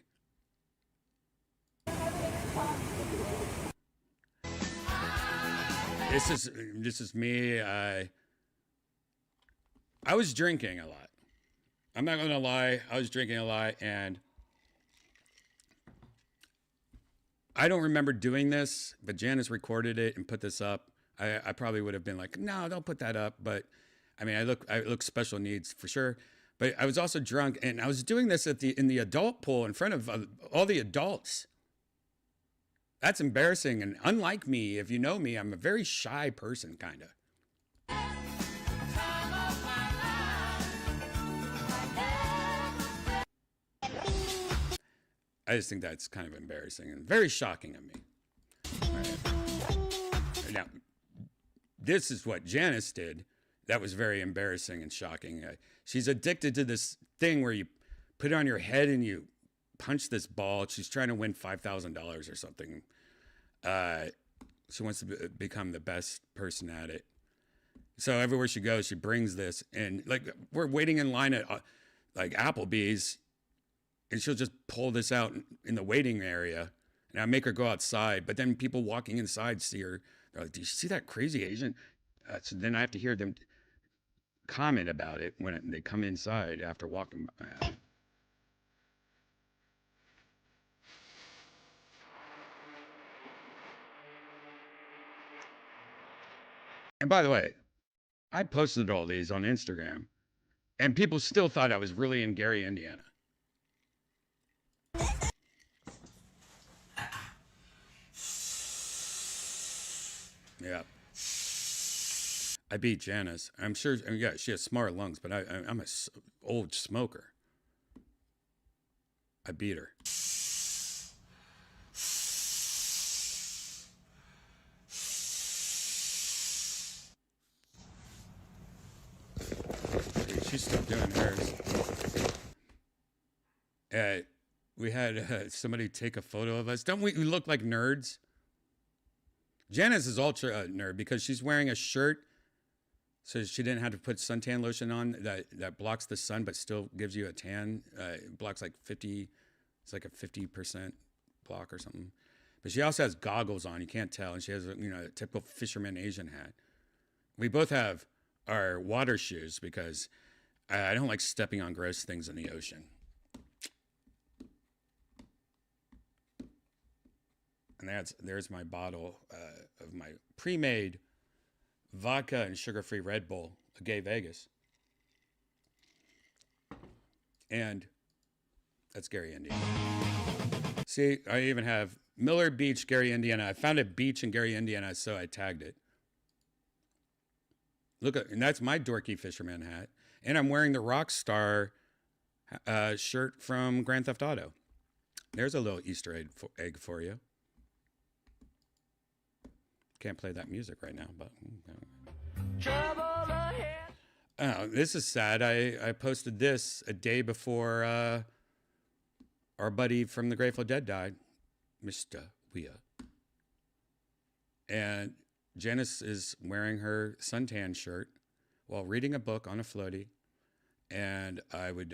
This is me. I was drinking a lot. I'm not going to lie. I was drinking a lot, and I don't remember doing this, but Janice recorded it and put this up. I probably would have been like, no, don't put that up. But I mean, I look special needs for sure. But I was also drunk, and I was doing this in the adult pool in front of all the adults. That's embarrassing. And unlike me, if you know me, I'm a very shy person, kind of. I just think that's kind of embarrassing and very shocking of me. Right. Now, this is what Janice did. That was very embarrassing and shocking. She's addicted to this thing where you put it on your head and you punch this ball. She's trying to win $5,000 or something. She wants to become the best person at it. So everywhere she goes, she brings this, and like we're waiting in line at like Applebee's, and she'll just pull this out in the waiting area, and I make her go outside. But then people walking inside see her. They're like, "Do you see that crazy Asian?" So then I have to hear them comment about it when they come inside after walking by. And by the way, I posted all these on Instagram, and people still thought I was really in Gary, Indiana. Yeah. I beat Janice. I'm sure, I mean, yeah, she has smart lungs, but I'm a old smoker. I beat her. She's still doing hers. We had somebody take a photo of us. Don't we look like nerds? Janice is ultra nerd because she's wearing a shirt, so she didn't have to put suntan lotion on that blocks the sun but still gives you a tan. It blocks like 50. It's like a 50% block or something. But she also has goggles on. You can't tell, and she has a typical fisherman Asian hat. We both have our water shoes because I don't like stepping on gross things in the ocean. And there's my bottle of my pre-made vodka and sugar-free Red Bull, a Gay Vegas. And that's Gary, Indiana. See, I even have Miller Beach, Gary, Indiana. I found a beach in Gary, Indiana, so I tagged it. Look, and that's my dorky fisherman hat. And I'm wearing the Rockstar shirt from Grand Theft Auto. There's a little Easter egg for you. Can't play that music right now, but oh, this is sad. I posted this a day before our buddy from the Grateful Dead died, Mr. Weir. And Janice is wearing her suntan shirt while reading a book on a floaty, and I would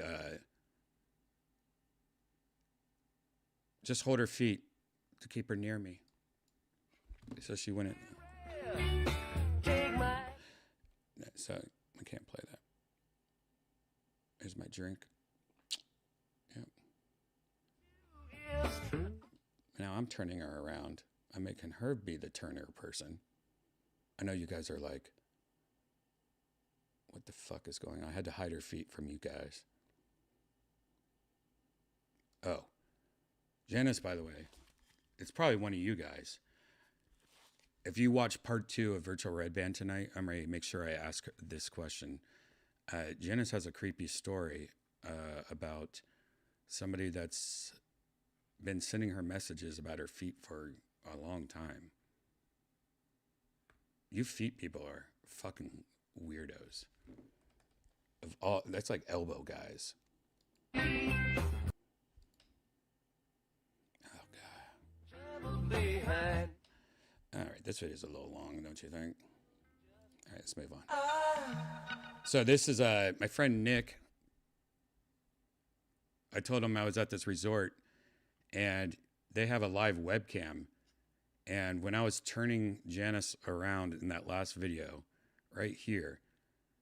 just hold her feet to keep her near me. So she wouldn't. So I can't play that. Here's my drink. Yep. Now I'm turning her around. I'm making her be the turner person. I know you guys are like, what the fuck is going on? I had to hide her feet from you guys. Oh. Janice, by the way, it's probably one of you guys. If you watch part 2 of Virtual Redban tonight, I'm ready to make sure I ask this question. Janice has a creepy story about somebody that's been sending her messages about her feet for a long time. You feet people are fucking weirdos. That's like elbow guys. Oh, God. All right, this video is a little long, don't you think? All right, let's move on. So this is my friend Nick. I told him I was at this resort, and they have a live webcam. And when I was turning Janice around in that last video, right here,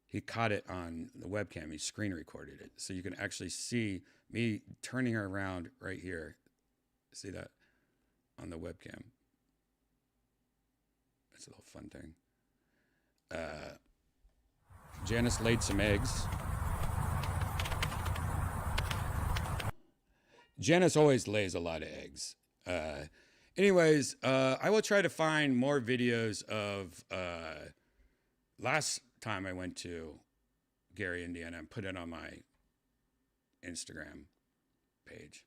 he caught it on the webcam. He screen recorded it. So you can actually see me turning her around right here. See that on the webcam? It's a little fun thing. Janice laid some eggs. Janice always lays a lot of eggs. Anyways, I will try to find more videos of last time I went to Gary, Indiana, and put it on my Instagram page.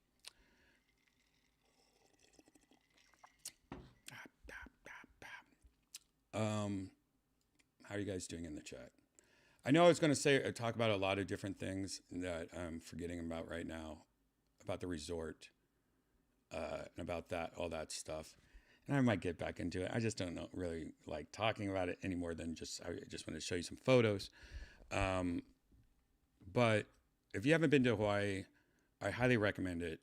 How are you guys doing in the chat? I know I was going to talk about a lot of different things that I'm forgetting about right now, about the resort, and about that, all that stuff. And I might get back into it. I just don't know, really like talking about it any more than I just want to show you some photos. But if you haven't been to Hawaii, I highly recommend it.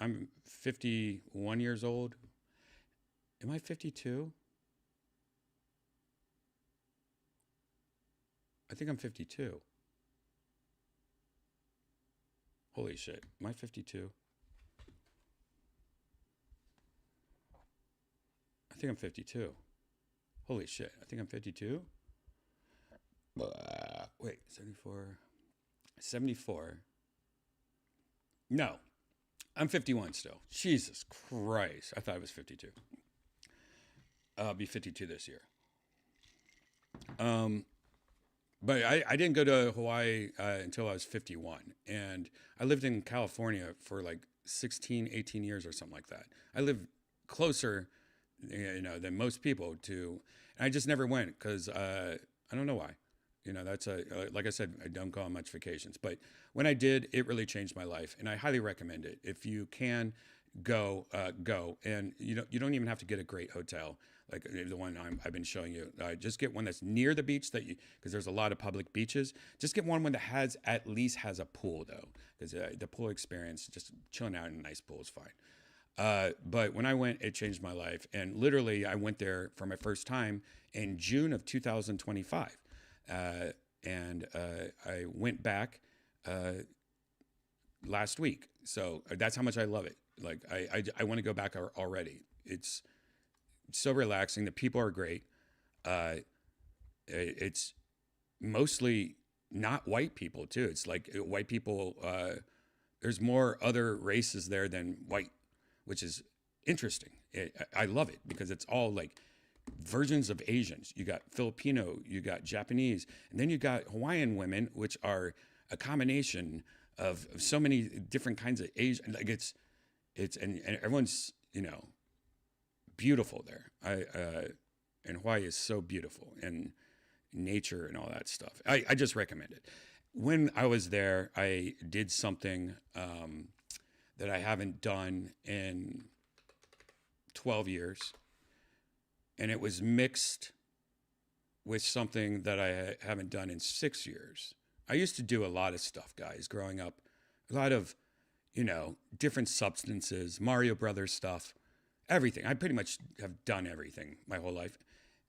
I'm 51 years old. Am I 52? I think I'm 52. Holy shit. Am I 52? I think I'm 52. Holy shit. I think I'm 52. Wait, 74. 74. No, I'm 51 still. Jesus Christ. I thought I was 52. I'll be 52 this year. But I didn't go to Hawaii until I was 51. And I lived in California for like 16, 18 years or something like that. I lived closer, than most people to, and I just never went because I don't know why. That's like I said, I don't go on much vacations. But when I did, it really changed my life. And I highly recommend it. If you can go, go. And you don't even have to get a great hotel like the one I've been showing you. Just get one that's near the beach because there's a lot of public beaches. Just get one that at least has a pool though, because the pool experience, just chilling out in a nice pool is fine. But when I went, it changed my life. And literally I went there for my first time in June of 2025. And I went back last week. So that's how much I love it. Like I want to go back already. It's so relaxing. The people are great. It's mostly not white people too. It's like white people. There's more other races there than white, which is interesting. I love it because it's all like versions of Asians. You got Filipino, you got Japanese, and then you got Hawaiian women, which are a combination of so many different kinds of Asian. Like it's and everyone's beautiful there. And Hawaii is so beautiful, and nature and all that stuff. I just recommend it. When I was there, I did something that I haven't done in 12 years. And it was mixed with something that I haven't done in 6 years. I used to do a lot of stuff, guys, growing up. A lot of, different substances, Mario Brothers stuff, everything. I pretty much have done everything my whole life.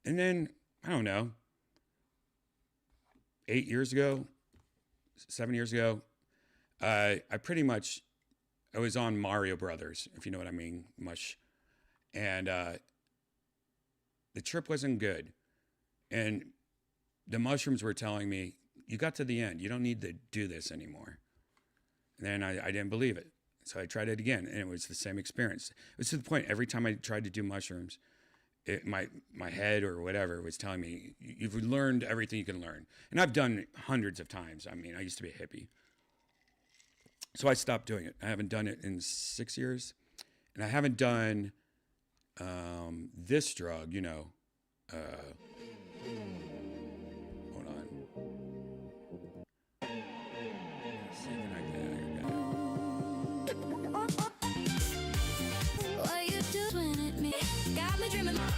And then, I don't know, 7 years ago, I was on Mario Brothers, if you know what I mean, mush. And the trip wasn't good. And the mushrooms were telling me, you got to the end. You don't need to do this anymore. And then I didn't believe it. So I tried it again, and it was the same experience. It was to the point, every time I tried to do mushrooms, my head or whatever was telling me, you've learned everything you can learn. And I've done it hundreds of times. I mean, I used to be a hippie. So I stopped doing it. I haven't done it in 6 years. And I haven't done this drug, hold on. See if I What you doing at me? Got me dreaming. Hold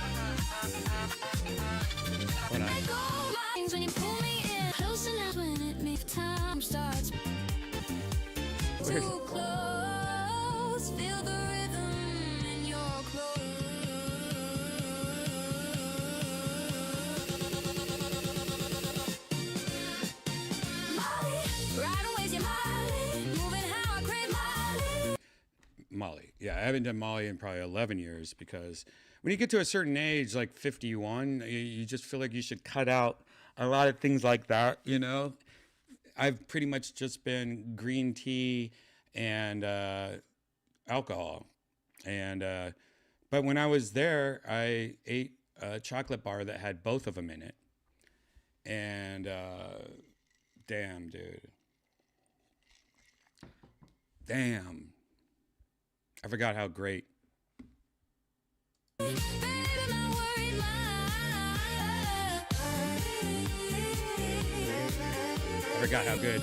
on. Let go of my things when you pull me in. Close enough when it me time starts. Where's- Too close. Feel the rhythm in your clothes. Molly, right away's your Molly. Moving how I crave Molly. Molly. Yeah, I haven't done Molly in probably 11 years because when you get to a certain age, like 51, you just feel like you should cut out a lot of things like that, I've pretty much just been green tea and alcohol. And but when I was there, I ate a chocolate bar that had both of them in it. And damn, dude. Damn. I forgot how great. Baby, my worried mind. I forgot how good.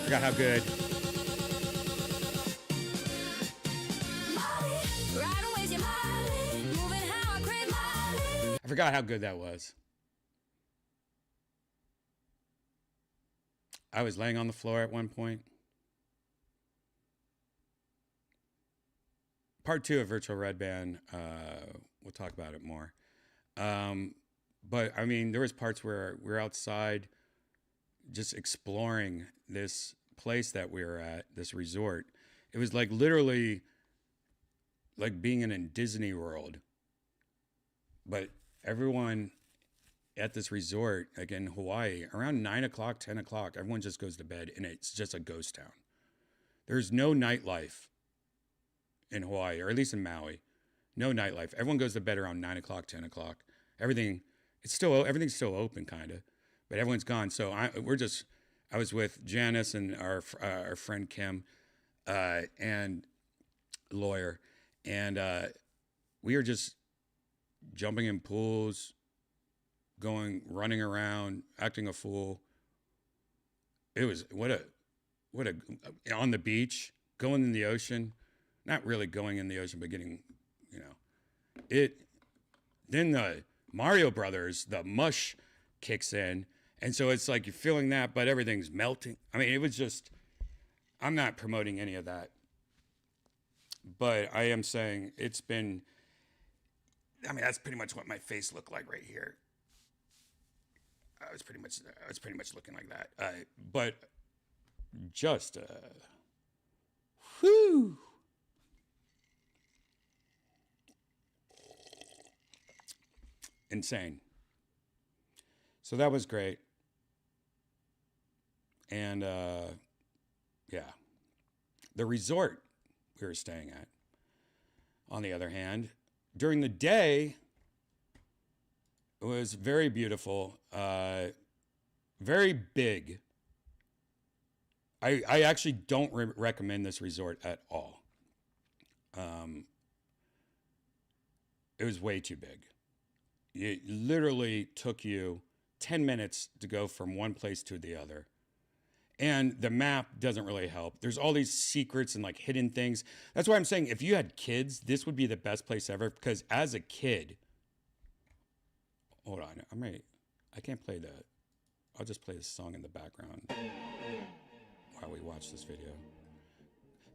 Forgot how good. forgot how good that was. I was laying on the floor at one point. Part 2 of Virtual Redban, we'll talk about it more. But I mean, there was parts where we're outside just exploring this place that we were at, this resort. It was like literally like being in a Disney World. But everyone at this resort, like in Hawaii, around 9 o'clock, 10 o'clock, everyone just goes to bed and it's just a ghost town. There's no nightlife in Hawaii, or at least in Maui. No nightlife. Everyone goes to bed around 9 o'clock, 10 o'clock. Everything's still open, kind of, but everyone's gone. So I was with Janice and our friend Kim, and lawyer, and we were just jumping in pools, running around, acting a fool. It was what a on the beach, going in the ocean, not really going in the ocean, but getting, it. Then the Mario Brothers, the mush kicks in, and so it's like you're feeling that, but everything's melting. I mean, it was just. I'm not promoting any of that, but I am saying it's been. I mean, that's pretty much what my face looked like right here. I was pretty much looking like that. But just, whew. Insane. So that was great. And, yeah. The resort we were staying at, on the other hand, during the day, it was very beautiful, very big. I actually don't recommend this resort at all. It was way too big. It literally took you 10 minutes to go from one place to the other. And the map doesn't really help. There's all these secrets and like hidden things. That's why I'm saying if you had kids, this would be the best place ever. Because as a kid, hold on, I can't play that. I'll just play this song in the background while we watch this video.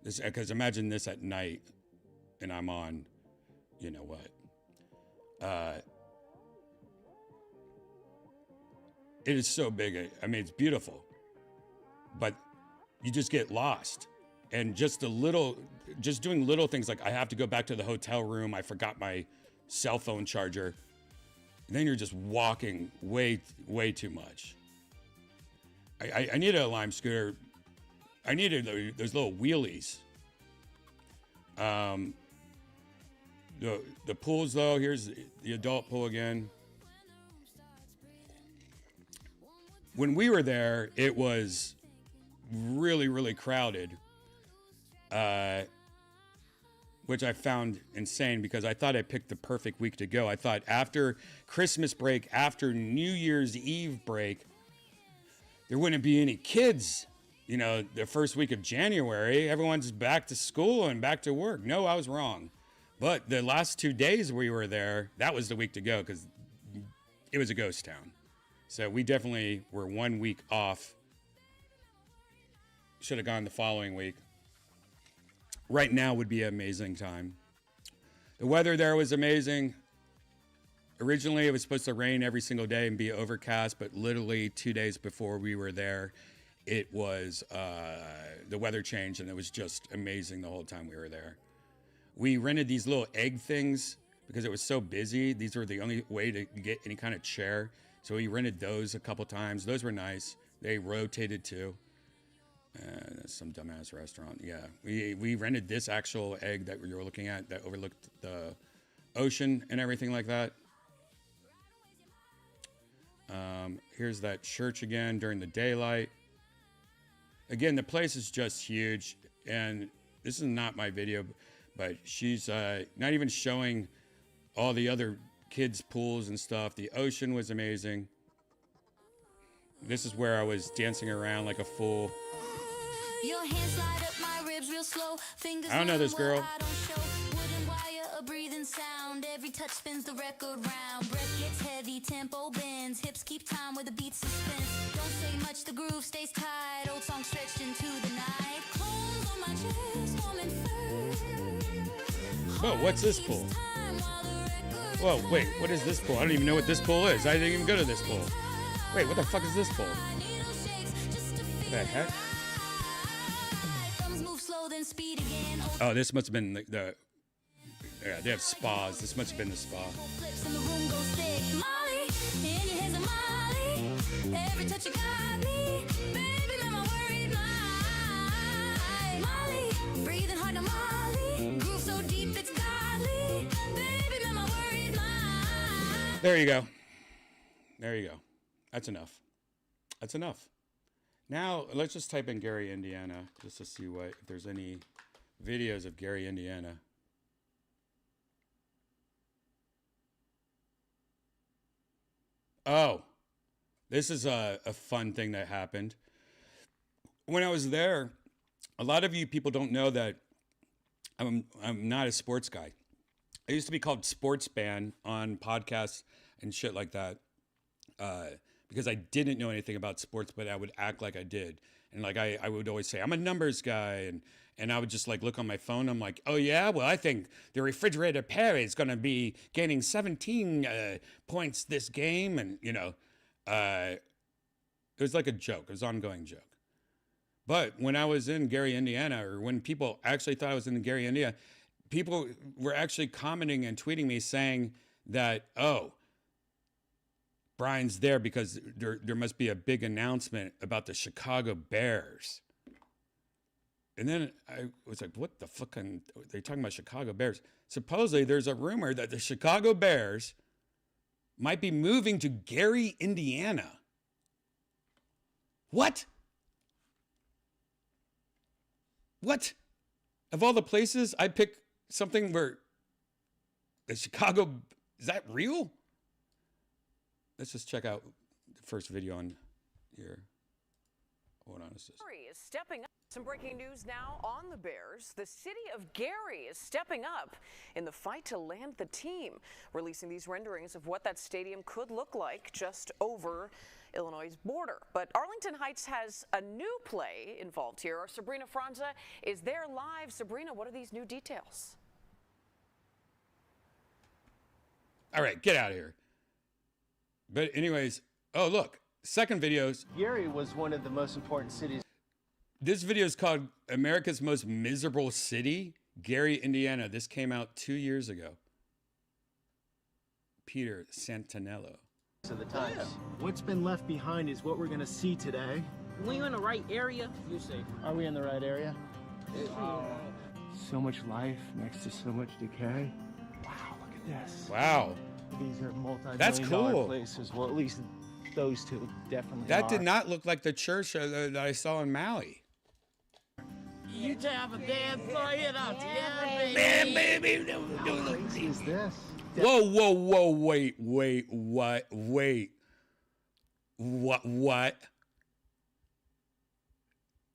Because imagine this at night, and I'm on, you know what? It is so big. I mean, it's beautiful. But you just get lost, and just doing little things like I have to go back to the hotel room. I forgot my cell phone charger. And then you're just walking way too much. I needed a Lime scooter. I needed those little wheelies. The pools though, here's the adult pool again. When we were there, it was really crowded, which I found insane because I thought I picked the perfect week to go. I thought after Christmas break, after New Year's Eve break, there wouldn't be any kids. The first week of January, everyone's back to school and back to work. No, I was wrong. But the last 2 days we were there, that was the week to go because it was a ghost town. So we definitely were 1 week off. Should have gone the following week. Right now would be an amazing time. The weather there was amazing. Originally, it was supposed to rain every single day and be overcast, but literally 2 days before we were there, it was, the weather changed, and it was just amazing the whole time we were there. We rented these little egg things because it was so busy. These were the only way to get any kind of chair. So we rented those a couple times. Those were nice. They rotated too. Some dumbass restaurant. Yeah, we rented this actual egg that we were looking at that overlooked the ocean and everything like that. Here's that church again during the daylight. Again, the place is just huge, and this is not my video, but she's not even showing all the other kids' pools and stuff. The ocean was amazing. This is where I was dancing around like a fool. Your hands slide up my ribs real slow. Fingers I don't know this girl. I don't show. Wooden wire, a breathing sound. Every Every touch spins the record round. Breath gets heavy, tempo bends. Hips keep time with the beat suspense. Don't say much, the groove stays tight. Old song stretched into the night. Clothes on my chest, warming first. Whoa, what's this pool? Whoa, wait, what is this pool? I don't even know what this pool is. I didn't even go to this pool. Wait, what the fuck is this pool? What the heck? Oh, this must have been the yeah, they have spas. This must have been the spa. There you go. There you go. That's enough. That's enough. Now, let's just type in Gary, Indiana, just to see if there's any videos of Gary, Indiana. Oh, this is a fun thing that happened. When I was there, a lot of you people don't know that I'm not a sports guy. I used to be called Sports Ban on podcasts and shit like that because I didn't know anything about sports, but I would act like I did. And like I would always say, I'm a numbers guy. And I would just like look on my phone. I'm like, oh yeah, well, I think the refrigerator pair is going to be gaining 17 points this game. And, you know, it was like a joke. It was an ongoing joke. But when I was in Gary, Indiana, or when people actually thought I was in Gary, Indiana, people were actually commenting and tweeting me saying that, oh, Brian's there because there must be a big announcement about the Chicago Bears. And then I was like, what the fuck? They're talking about Chicago Bears. Supposedly there's a rumor that the Chicago Bears might be moving to Gary, Indiana. What? What? Of all the places, I pick something where the Chicago, is that real? Let's just check out the first video on here. Hold on a second. Gary is stepping up. Some breaking news now on the Bears. The city of Gary is stepping up in the fight to land the team, releasing these renderings of what that stadium could look like just over Illinois' border. But Arlington Heights has a new play involved here. Our Sabrina Franza is there live. Sabrina, what are these new details? All right, get out of here. But anyways, oh, look, second videos. Gary was one of the most important cities. This video is called America's Most Miserable City, Gary, Indiana. This came out 2 years ago. Peter Santanello. Of the times. What's been left behind is what we're going to see today. We in the right area, you say. Are we in the right area? So much life next to so much decay. Wow, look at this. Wow. These are multi-million That's cool. dollar places. Well, at least those two definitely That are. did not look like the church that I saw in Maui. You have a damn fire out there, Man, baby. How crazy is this? Whoa, whoa, whoa, wait, what?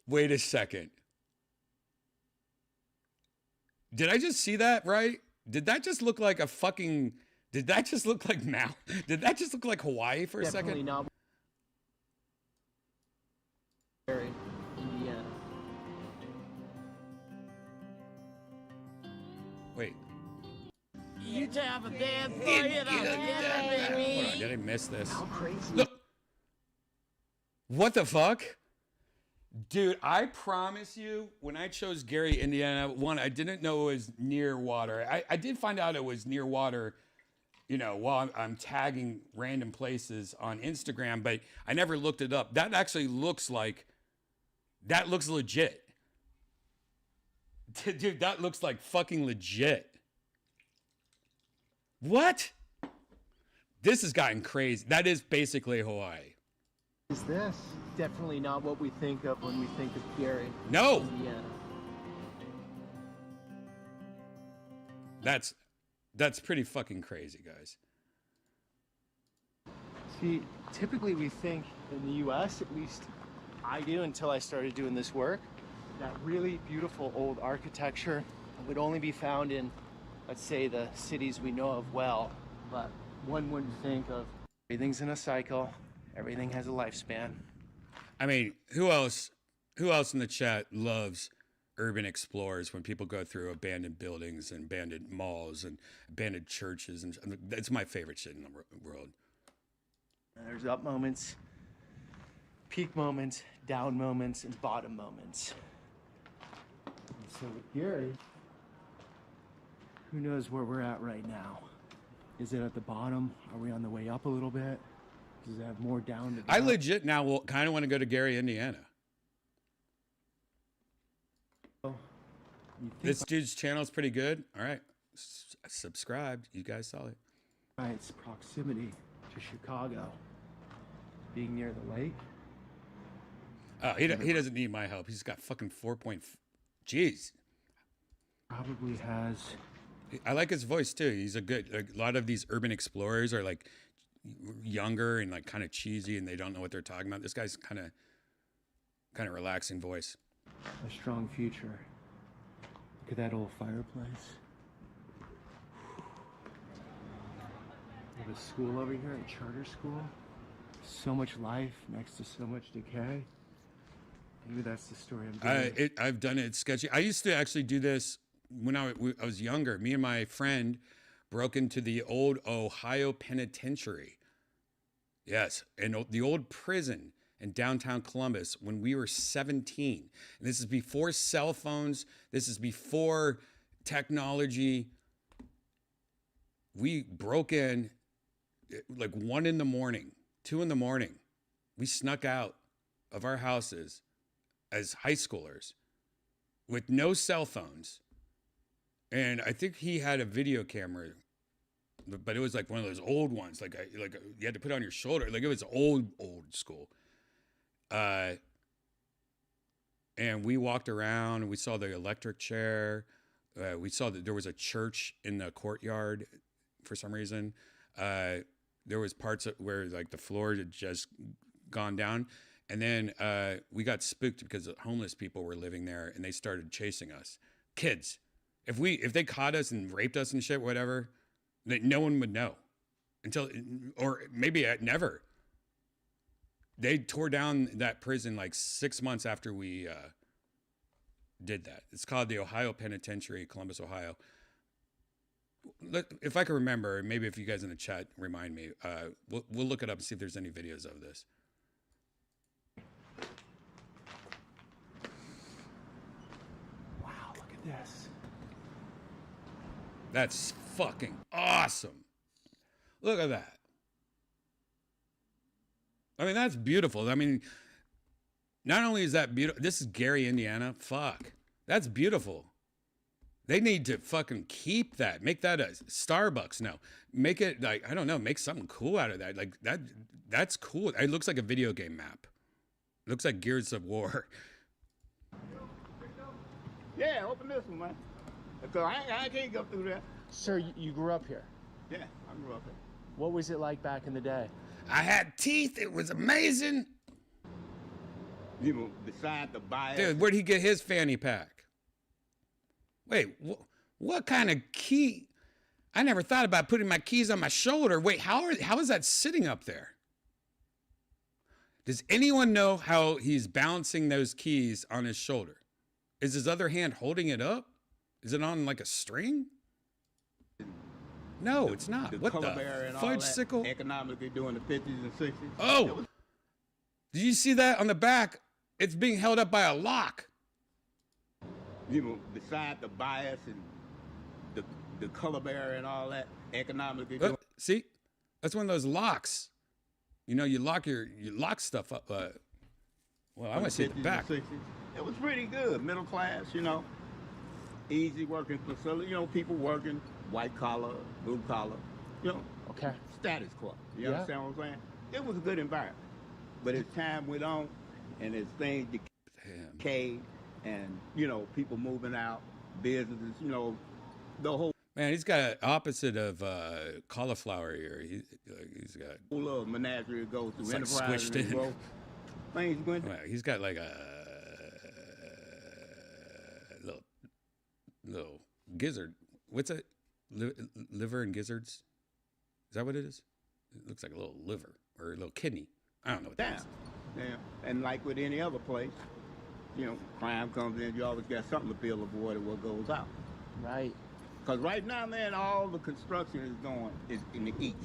Wait a second. Did I just see that right? Did that just look like a fucking... Did that just look like Maui? Did that just look like Hawaii for a Definitely second? not. Gary, Indiana. Wait. You have a damn fire out there, Hold baby. on, did I miss this? How crazy? Look. What the fuck? Dude, I promise you, when I chose Gary, Indiana, one, I didn't know it was near water. I did find out it was near water, you know, while I'm tagging random places on Instagram, but I never looked it up. That actually looks like, that looks legit. Dude, that looks like fucking legit. What? This has gotten crazy. That is basically Hawaii. Is this definitely not what we think of when we think of Gary? No. Indiana. That's pretty fucking crazy, guys. See, typically we think in the U.S., at least I do until I started doing this work, that really beautiful old architecture would only be found in let's say, the cities we know of well, but one wouldn't think of everything's in a cycle, everything has a lifespan. I mean, who else in the chat loves urban explorers when people go through abandoned buildings and abandoned malls and abandoned churches? And that's my favorite shit in the world. And there's up moments, peak moments, down moments, and bottom moments. And so with Gary, who knows where we're at right now? Is it at the bottom? Are we on the way up a little bit? Does it have more down to go? I legit now kind of want to go to Gary, Indiana. This dude's channel is pretty good. All right, subscribe. You guys saw it. Its proximity to Chicago, being near the lake. Oh, he doesn't need my help. He's got fucking 4 point. Jeez. Probably has. I like his voice too. He's a good. Like, a lot of these urban explorers are like younger and like kind of cheesy, and they don't know what they're talking about. This guy's kind of relaxing voice. A strong future. Look at that old fireplace. We have a school over here, a charter school. So much life next to so much decay. Maybe that's the story I'm doing. I've done it. It's sketchy. I used to actually do this when I was younger. Me and my friend broke into the old Ohio Penitentiary. Yes, and the old prison in downtown Columbus when we were 17. And this is before cell phones. This is before technology. We broke in like 1 in the morning, 2 in the morning. We snuck out of our houses as high schoolers with no cell phones. And I think he had a video camera, but it was like one of those old ones, like you had to put it on your shoulder. Like it was old school. And we walked around and we saw the electric chair. We saw that there was a church in the courtyard for some reason. There was parts where like the floor had just gone down. And then we got spooked because homeless people were living there and they started chasing us. Kids. If they caught us and raped us and shit, whatever, that no one would know or maybe never. They tore down that prison like 6 months after we did that. It's called the Ohio Penitentiary, Columbus, Ohio. If I can remember, maybe if you guys in the chat remind me, we'll look it up and see if there's any videos of this. Wow, look at this. That's fucking awesome. Look at that. I mean, that's beautiful. I mean, not only is that beautiful, this is Gary, Indiana. Fuck. That's beautiful. They need to fucking keep that. Make that a Starbucks now. Make it like, I don't know, make something cool out of that. Like that's cool. It looks like a video game map. It looks like Gears of War. Yeah, open this one, man. Because I can't go through that. Sir, you grew up here. Yeah, I grew up here. What was it like back in the day? I had teeth. It was amazing. You decide to buy it. Dude, where'd he get his fanny pack? Wait, what kind of key? I never thought about putting my keys on my shoulder. Wait, how is that sitting up there? Does anyone know how he's balancing those keys on his shoulder? Is his other hand holding it up? Is it on like a string? No, it's not. What the fudge sickle? Economically during the 50s and 60s. Oh, did you see that on the back? It's being held up by a lock. You decide to bias and the color bearer and all that economically. See, that's one of those locks. You know, you lock stuff up. Well, I want to see the back. 60s. It was pretty good, middle class. You know, easy working facility. You know, people working white collar, blue collar. You know, okay, status quo. You understand what I'm saying? It was a good environment. But as time went on, and as things decayed, and you know, people moving out, businesses, you know, the whole man, he's got an opposite of cauliflower here. He's got whole menagerie to go through. It's like Enterprise squished in. Growth. Things going. Well, he's got like a little gizzard. What's it? liver and gizzards. Is that what it is? It looks like a little liver or a little kidney. I don't know what that is. Yeah. And like with any other place, you know, crime comes in, you always got something to fill the void of what goes out. Right. Because right now, man, all the construction is in the east.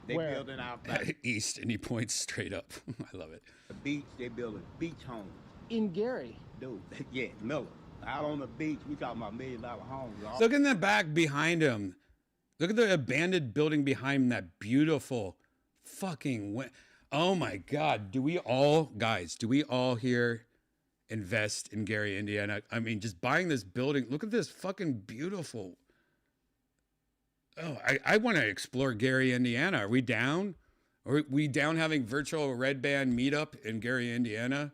They Where? building out back. East, and he points straight up. I love it. The beach, they building beach homes. In Gary. Dude, yeah, Miller. Out on the beach, we talking about $1 million homes. Look in the back behind him. Look at the abandoned building behind him. That beautiful fucking... Oh my God. Do we all here invest in Gary, Indiana? I mean, just buying this building. Look at this fucking beautiful... Oh, I want to explore Gary, Indiana. Are we down? Are we down having virtual Redban meetup in Gary, Indiana?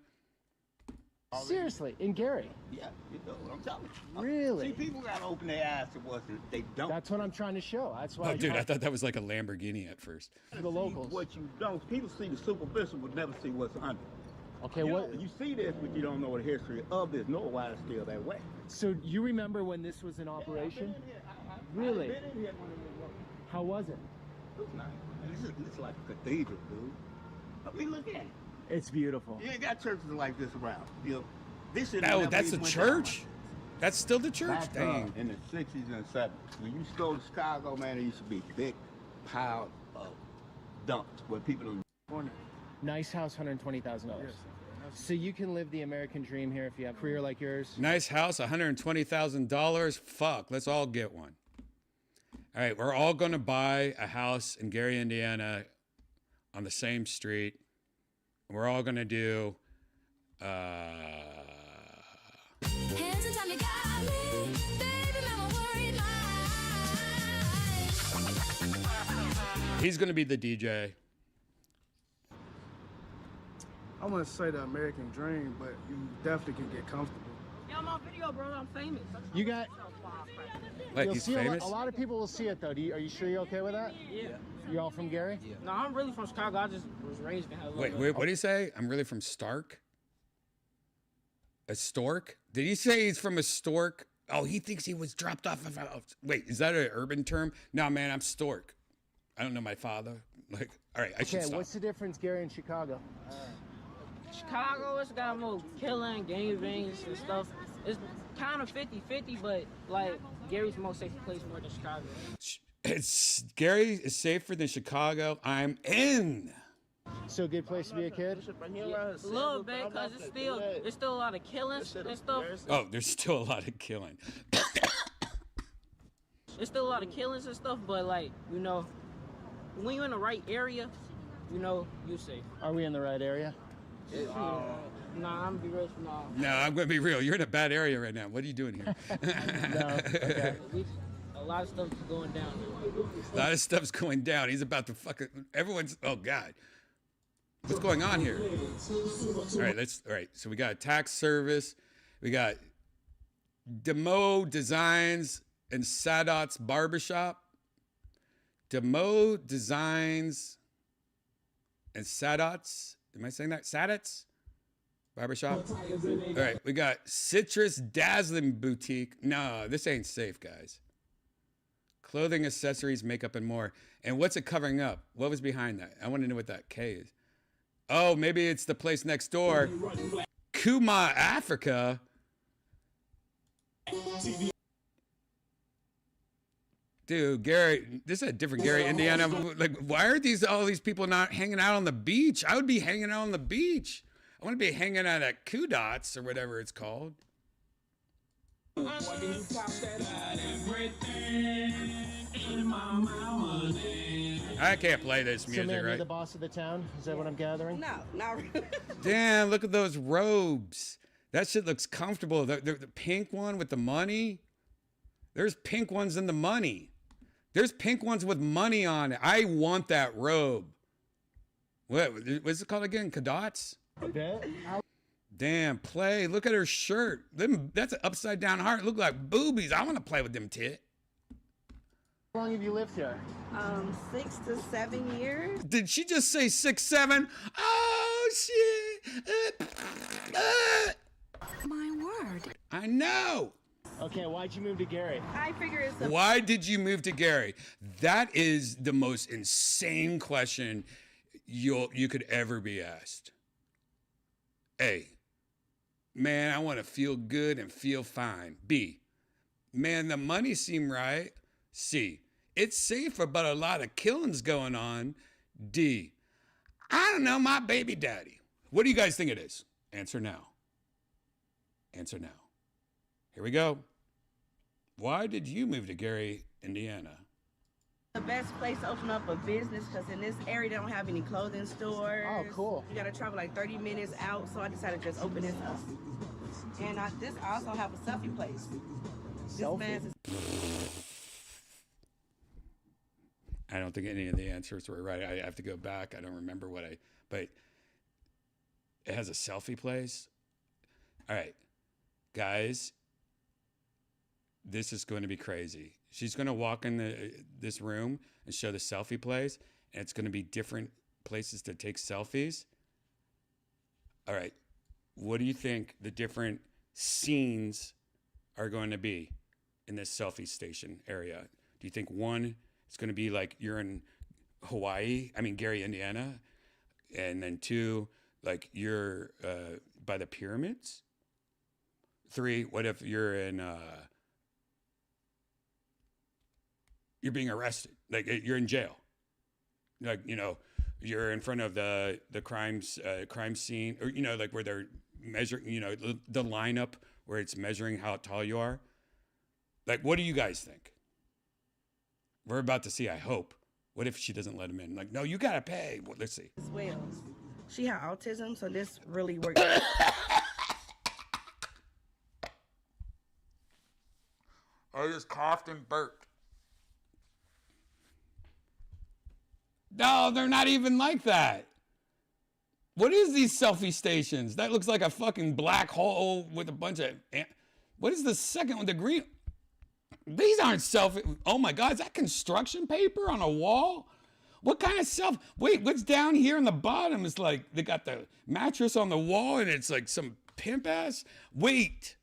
Seriously, in Gary? Yeah, you know what I'm telling you. Really? See, people got to open their eyes to what they don't. That's what I'm trying to show. That's why. Oh, dude, I thought that was like a Lamborghini at first. The locals. What you don't, people see the superficial, but never see what's under. Okay, you what? know, you see this, but you don't know the history of this, nor why it's still that way. So you remember when this was in operation? Really? I've been in here when it was working. How was it? It's nice. It's like a cathedral, dude. I mean, look at it. It's beautiful. You ain't got churches like this around. You know, this is Oh, that's a church? That's still the church? Back, Dang. in the 60s and 70s. When you used to go to Chicago, man, there used to be big piles of dumps where people don't. Nice house, $120,000. So you can live the American dream here if you have a career like yours. Nice house, $120,000. Fuck, let's all get one. All right, we're all going to buy a house in Gary, Indiana on the same street. We're all going to do... Hands on time, you got me. Baby, mama worried life. He's going to be the DJ. I wouldn't say the American dream, but you definitely can get comfortable. Yeah, I'm on video, bro. I'm famous. You got... Wait, You'll he's see famous? a lot of people will see it, though. Are you sure you're okay with that? Yeah. You're all from Gary? Yeah. No, I'm really from Chicago. I just was raised in Hello. Wait, what did he say? I'm really from Stark? A stork? Did he say he's from a stork? Oh, he thinks he was dropped off of a... Wait, is that an urban term? No, man, I'm stork. I don't know my father. Like, all right, I should Okay, stop. what's the difference, Gary and Chicago? Chicago, it's got more killing, gang bangs and stuff. It's kind of 50-50, but like Gary's the most safe place more than Chicago. Gary is safer than Chicago. I'm in. So good place to be a kid? Yeah, a little bit, because there's still a lot of killings and stuff. Oh, there's still a lot of killing. There's still a lot of killings and stuff, but like, you know, when you're in the right area, you know, you're safe. Are we in the right area? Nah, I'm gonna be real. Nah. No, I'm going to be real. You're in a bad area right now. What are you doing here? No. Okay. A lot of stuff's going down. A lot of stuff's going down. He's about to fucking... Everyone's... Oh, God. What's going on here? All right, so we got tax service. We got Demo Designs and Sadat's Barbershop. Demo Designs and Sadat's... Am I saying that? Sadat's Barbershop. All right, we got Citrus Dazzling Boutique. No, this ain't safe, guys. Clothing, accessories, makeup, and more. And what's it covering up? What was behind that? I want to know what that K is. Oh, maybe it's the place next door. Kuma, Africa. Dude, Gary, this is a different Gary, Indiana. Like, why are all these people not hanging out on the beach? I would be hanging out on the beach. I want to be hanging out at Kudots or whatever it's called. I can't play this music, So, man, right? you're the boss of the town? Is that what I'm gathering? No, not really. Damn, look at those robes. That shit looks comfortable. The pink one with the money. There's pink ones in the money. There's pink ones with money on it. I want that robe. What's it called again? Kadots? Damn, play. Look at her shirt. That's an upside down heart. Look like boobies. I want to play with them tit. How long have you lived here? 6 to 7 years. Did she just say 6, 7? Oh, shit. My word. I know. Okay, why'd you move to Gary? I figure it's a Why did you move to Gary? That is the most insane question you could ever be asked. A, man, I want to feel good and feel fine. B, man, the money seem right. C, it's safer, but a lot of killings going on. D, I don't know, my baby daddy. What do you guys think it is? Answer now. Answer now. Here we go. Why did you move to Gary, Indiana? the best place to open up a business because in this area they don't have any clothing stores. Oh, cool. You gotta travel like 30 minutes out, so I decided to just open this up. And I also have a selfie place. Selfie? I don't think any of the answers were right. I have to go back. I don't remember but it has a selfie place. All right, guys, this is going to be crazy. She's going to walk in this room and show the selfie place, and it's going to be different places to take selfies. All right, what do you think the different scenes are going to be in this selfie station area? Do you think one is going to be like you're in Gary, Indiana, and then two, like you're by the pyramids? Three, what if you're in you're being arrested, like you're in jail, like, you know, you're in front of the crime scene, or, you know, like where they're measuring, you know, the lineup where it's measuring how tall you are. Like, what do you guys think? We're about to see, I hope. What if she doesn't let him in? Like, no, you gotta pay. Well, let's see. As well. She had autism, so this really worked. I just coughed and burped. No, they're not even like that. What is these selfie stations? That looks like a fucking black hole with a bunch of... What is the second one? The green... These aren't selfie... Oh my God, is that construction paper on a wall? What kind of self... Wait, what's down here on the bottom? Is like, they got the mattress on the wall and it's like some pimp ass... Wait.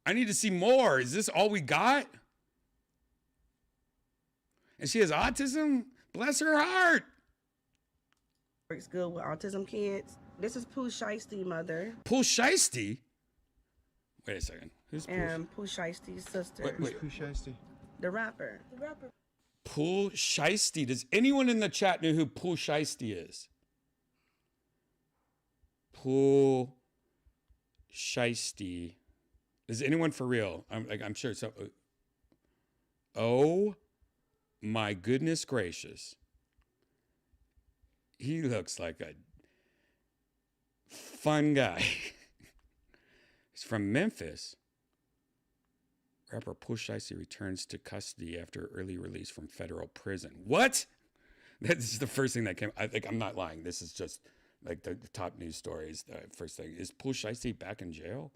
I need to see more. Is this all we got? And she has autism? Bless her heart. Works good with autism kids. This is Pooh Shiesty mother. Pooh Shiesty? Wait a second. Who's Pooh? And Pooh Shiesty's sister. Wait. Pooh Shiesty? The rapper. Pooh Shiesty. Does anyone in the chat know who Pooh Shiesty is? Pooh Shiesty. Is anyone for real? I'm sure. So, oh my goodness gracious. He looks like a fun guy. He's from Memphis. Rapper Pooh Shiesty returns to custody after early release from federal prison. What? That's the first thing that came. I'm not lying. This is just like the top news stories. The first thing is Pooh Shiesty back in jail.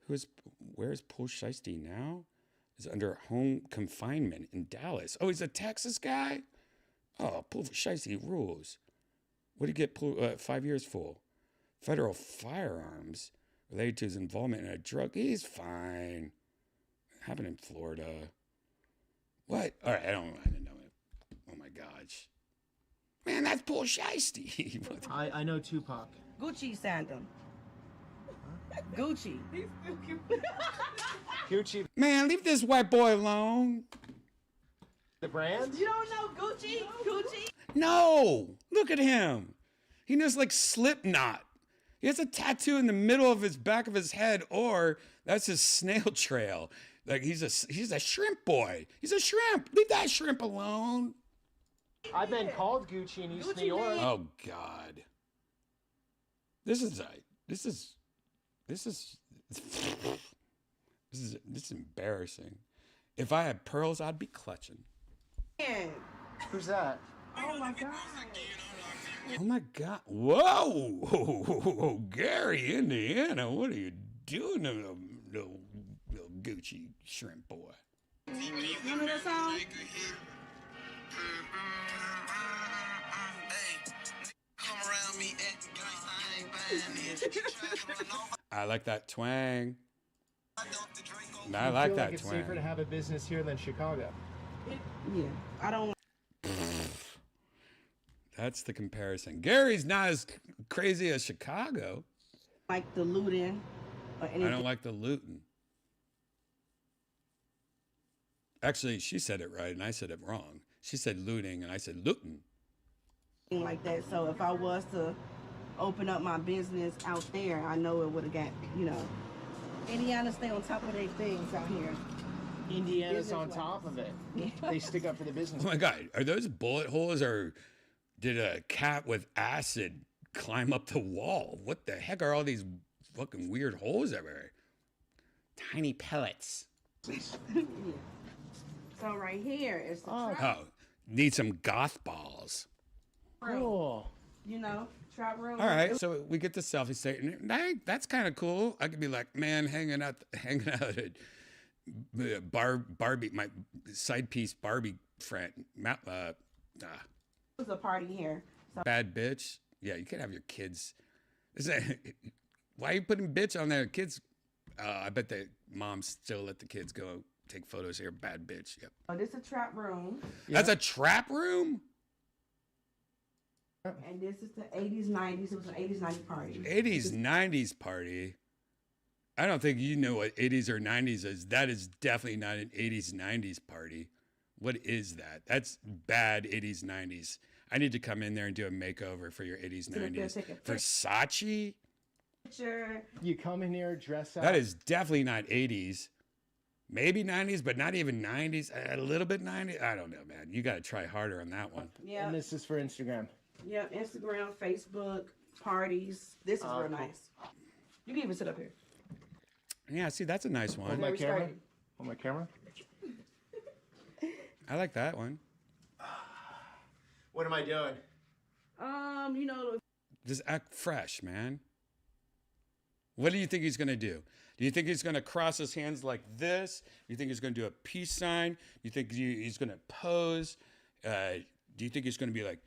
Where's Pooh Shiesty now? Is under home confinement in Dallas. Oh, he's a Texas guy? Oh, Pooh Shiesty rules. What did he get 5 years for? Federal firearms related to his involvement in a drug. He's fine. Happened in Florida. What? All right, I didn't know it. Oh my gosh. Man, that's Pooh Shiesty. I know Tupac. Gucci sandal. Gucci. Gucci. Man, leave this white boy alone. The brand? You don't know Gucci? Gucci? No, look at him. He knows like Slipknot. He has a tattoo in the middle of his back of his head, or that's his snail trail. Like he's a shrimp boy. He's a shrimp. Leave that shrimp alone. I've been called Gucci in East New York. Oh God. This is embarrassing. If I had pearls, I'd be clutching. Man. Who's that? Oh my God. Oh my God. Whoa. Gary, Indiana, what are you doing to little Gucci shrimp boy? Remember that song? I like that twang. I like feel that like it's twang. safer to have a business here than Chicago. Yeah, I don't That's the comparison. Gary's not as crazy as Chicago. like the looting or I anything don't like the looting. Actually, she said it right and I said it wrong. She said looting and I said looting. like that. So if I was to open up my business out there, I know it would have got, Indiana stay on top of their things out here. Indiana's on top of it. They stick up for the business. Oh my God, are those bullet holes or did a cat with acid climb up the wall? What the heck are all these fucking weird holes everywhere? Tiny pellets. So right here is the trap, Oh, need some goth balls. Cool. trap room. All right, so we get the selfie station. That's kind of cool. I could be like, man, hanging out at Barbie, my side piece Barbie friend, There's a party here. So bad bitch. Yeah, you can have your kids. Why are you putting bitch on there? Kids, I bet the moms still let the kids go take photos here. Bad bitch. Yep. this is a trap room, That's a trap room? and this is the 80s, 90s. It was an 80s, 90s party. 80s, 90s party. I don't think you know what 80s or 90s is. That is definitely not an 80s, 90s party. What is that? That's bad 80s, 90s. I need to come in there and do a makeover for your 80s, 90s. Versace? Picture. You come in here, dress up. That is definitely not 80s. Maybe 90s, but not even 90s. A little bit 90s. I don't know, man. You got to try harder on that one. Yeah. And this is for Instagram. Yeah, Instagram, Facebook, parties. This is real nice. You can even sit up here. Yeah, see, that's a nice one. On my we camera? started. On my camera? I like that one. What am I doing? Just act fresh, man. What do you think he's going to do? Do you think he's going to cross his hands like this? Do you think he's going to do a peace sign? Do you think he's going to pose? Do you think he's going to be like,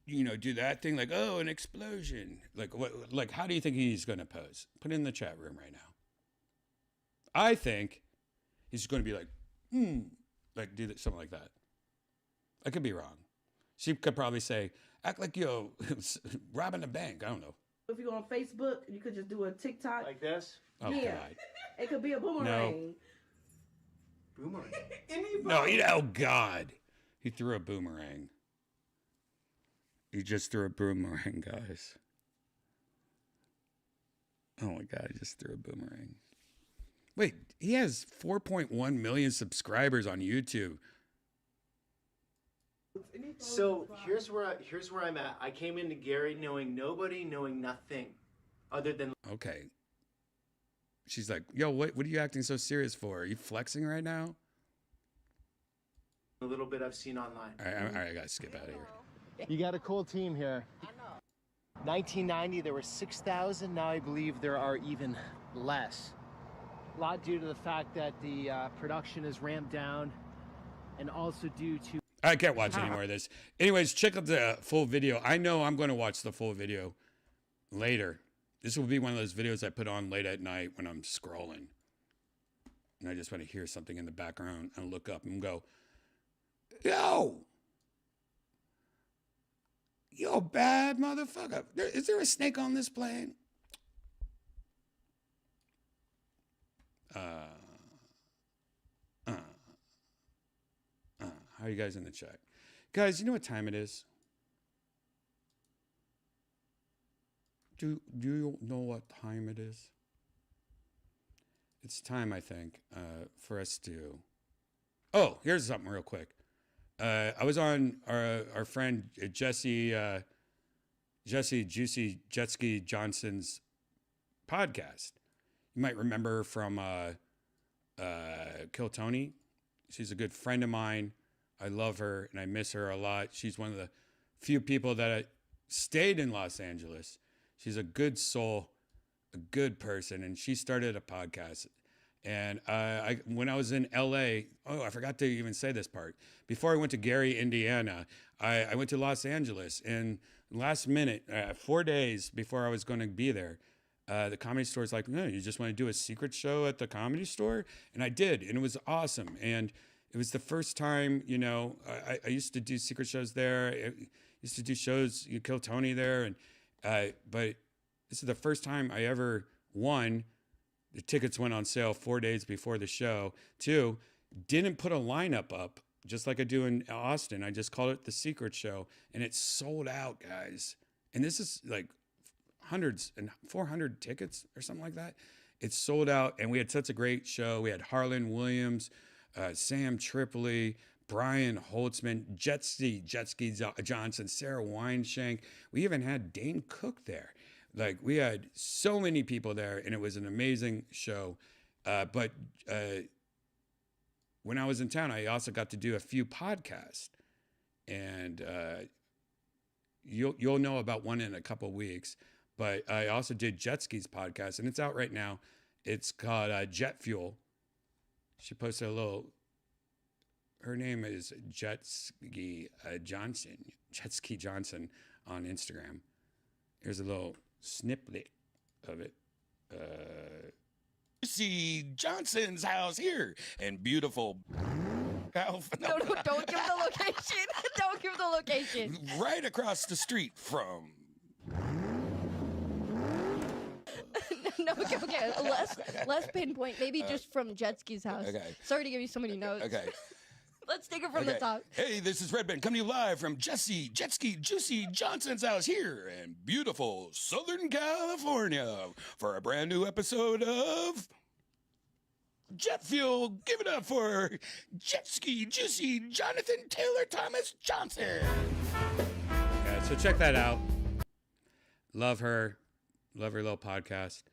do that thing like, oh, an explosion? Like, what? Like, how do you think he's going to pose? Put it in the chat room right now. I think he's going to be like, like do something like that. I could be wrong. She could probably say, act like you're robbing a bank. I don't know. If you go on Facebook, you could just do a TikTok. Like this? Oh, yeah. God. It could be a boomerang. Boomerang. No, oh, God. He threw a boomerang. He just threw a boomerang, guys. Oh, my God. He just threw a boomerang. Wait, he has 4.1 million subscribers on YouTube. So here's where I'm at. I came into Gary knowing nobody, knowing nothing, other than Okay. She's like, yo, what are you acting so serious for? Are you flexing right now? a little bit I've seen online. All right, I got to skip out of here. You got a cool team here. 1990, there were 6,000. Now I believe there are even less. A lot due to the fact that the production is ramped down, and also due to I can't watch any more of this. Anyways, check out the full video. I know I'm going to watch the full video later. This will be one of those videos I put on late at night when I'm scrolling. And I just want to hear something in the background and look up and go, yo, bad motherfucker. Is there a snake on this plane? How are you guys in the chat? Guys, you know what time it is? Do you know what time it is? It's time, I think, for us to... Oh, here's something real quick. I was on our friend Jesse Juicy Jetski Johnson's podcast. You might remember her from Kill Tony. She's a good friend of mine. I love her and I miss her a lot. She's one of the few people that stayed in Los Angeles. She's a good soul, a good person, and she started a podcast. And when I was in LA, I forgot to even say this part. Before I went to Gary, Indiana, I went to Los Angeles. And last minute, 4 days before I was going to be there, The Comedy Store's like, no, you just want to do a secret show at the Comedy Store? And I did, and it was awesome. And it was the first time, you know, I used to do secret shows there. I used to do shows, you Kill Tony there. And but this is the first time I ever, one, the tickets went on sale 4 days before the show. Two, didn't put a lineup up just like I do in Austin. I just called it the secret show, and it sold out, guys. And this is like hundreds and 400 tickets or something like that. It sold out, and we had such a great show. We had Harlan Williams, Sam Tripoli, Brian Holtzman, Jetski Johnson, Sarah Weinshank. We even had Dane Cook there. Like, we had so many people there, and it was an amazing show. But when I was in town, I also got to do a few podcasts, and you'll know about one in a couple weeks. But I also did Jetski's podcast, and it's out right now. It's called Jet Fuel. She posted a little. Her name is Jetski Johnson on Instagram. Here's a little snippet of it. See Johnson's house here and beautiful. No, don't give the location. Don't give the location. Right across the street from. No, okay. Less pinpoint. Maybe just from Jetski's house. Okay. Sorry to give you so many notes. Okay. Let's take it from the top. Hey, this is Redban coming to you live from Jetski Juicy Johnson's house here in beautiful Southern California for a brand new episode of Jet Fuel. Give it up for Jetski Juicy Jonathan Taylor Thomas Johnson. Yeah, so check that out. Love her. Love her little podcast.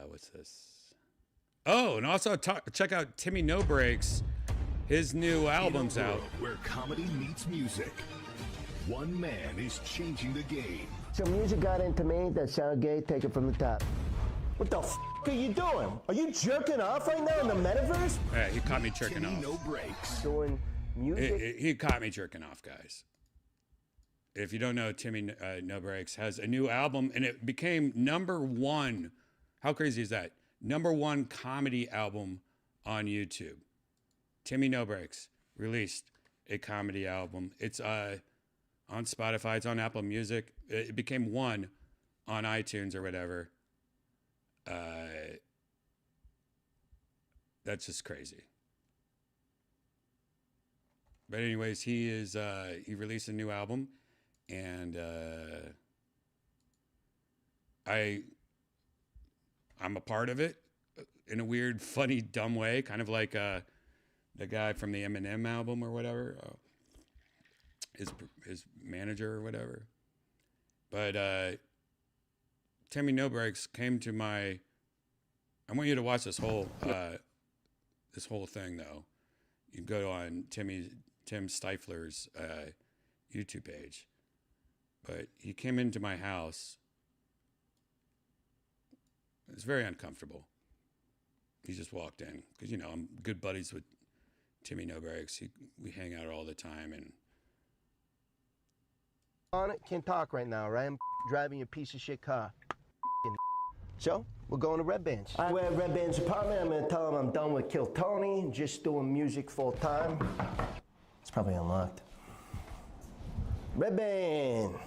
What's this? Oh, and also check out Timmy No Breaks. His new album's In a world out. Where comedy meets music, one man is changing the game. So music got into me that sound gay, take it from the top. What the f*** are you doing? Are you jerking off right now in the metaverse? Yeah, he caught me jerking Timmy off. No Breaks. Doing music? He caught me jerking off, guys. If you don't know, Timmy No Breaks has a new album, and it became #1. How crazy is that? #1 comedy album on YouTube. Timmy No Breaks released a comedy album. It's on Spotify. It's on Apple Music. It became 1 on iTunes or whatever. That's just crazy. But anyways, he released a new album, and I'm a part of it in a weird, funny, dumb way, kind of like the guy from the Eminem album or whatever, his manager or whatever. But Timmy No Breaks came to my. I want you to watch this whole thing though. You can go on Tim Stifler's YouTube page. But he came into my house. It was very uncomfortable. He just walked in because, you know, I'm good buddies with Timmy No Breaks. We hang out all the time. And On it, can't talk right now, right? I'm driving a piece of shit car. So, we're going to Redban's. We're at Redban's apartment. I'm going to tell him I'm done with Kill Tony, just doing music full time. It's probably unlocked. Redban!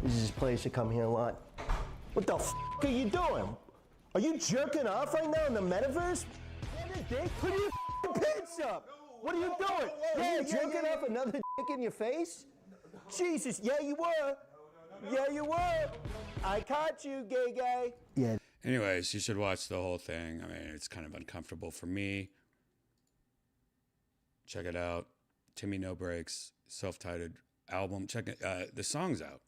This is his place. I come here a lot. What the f*** are you doing? Are you jerking off right now in the metaverse? Put your pants up! What are you doing? Yeah, jerking off another dick in your face? Jesus, yeah, you were. Yeah, you were. I caught you, gay guy. Yeah. anyways, you should watch the whole thing. I mean, it's kind of uncomfortable for me. Check it out. Timmy No Breaks, self-titled album. Check it. The song's out.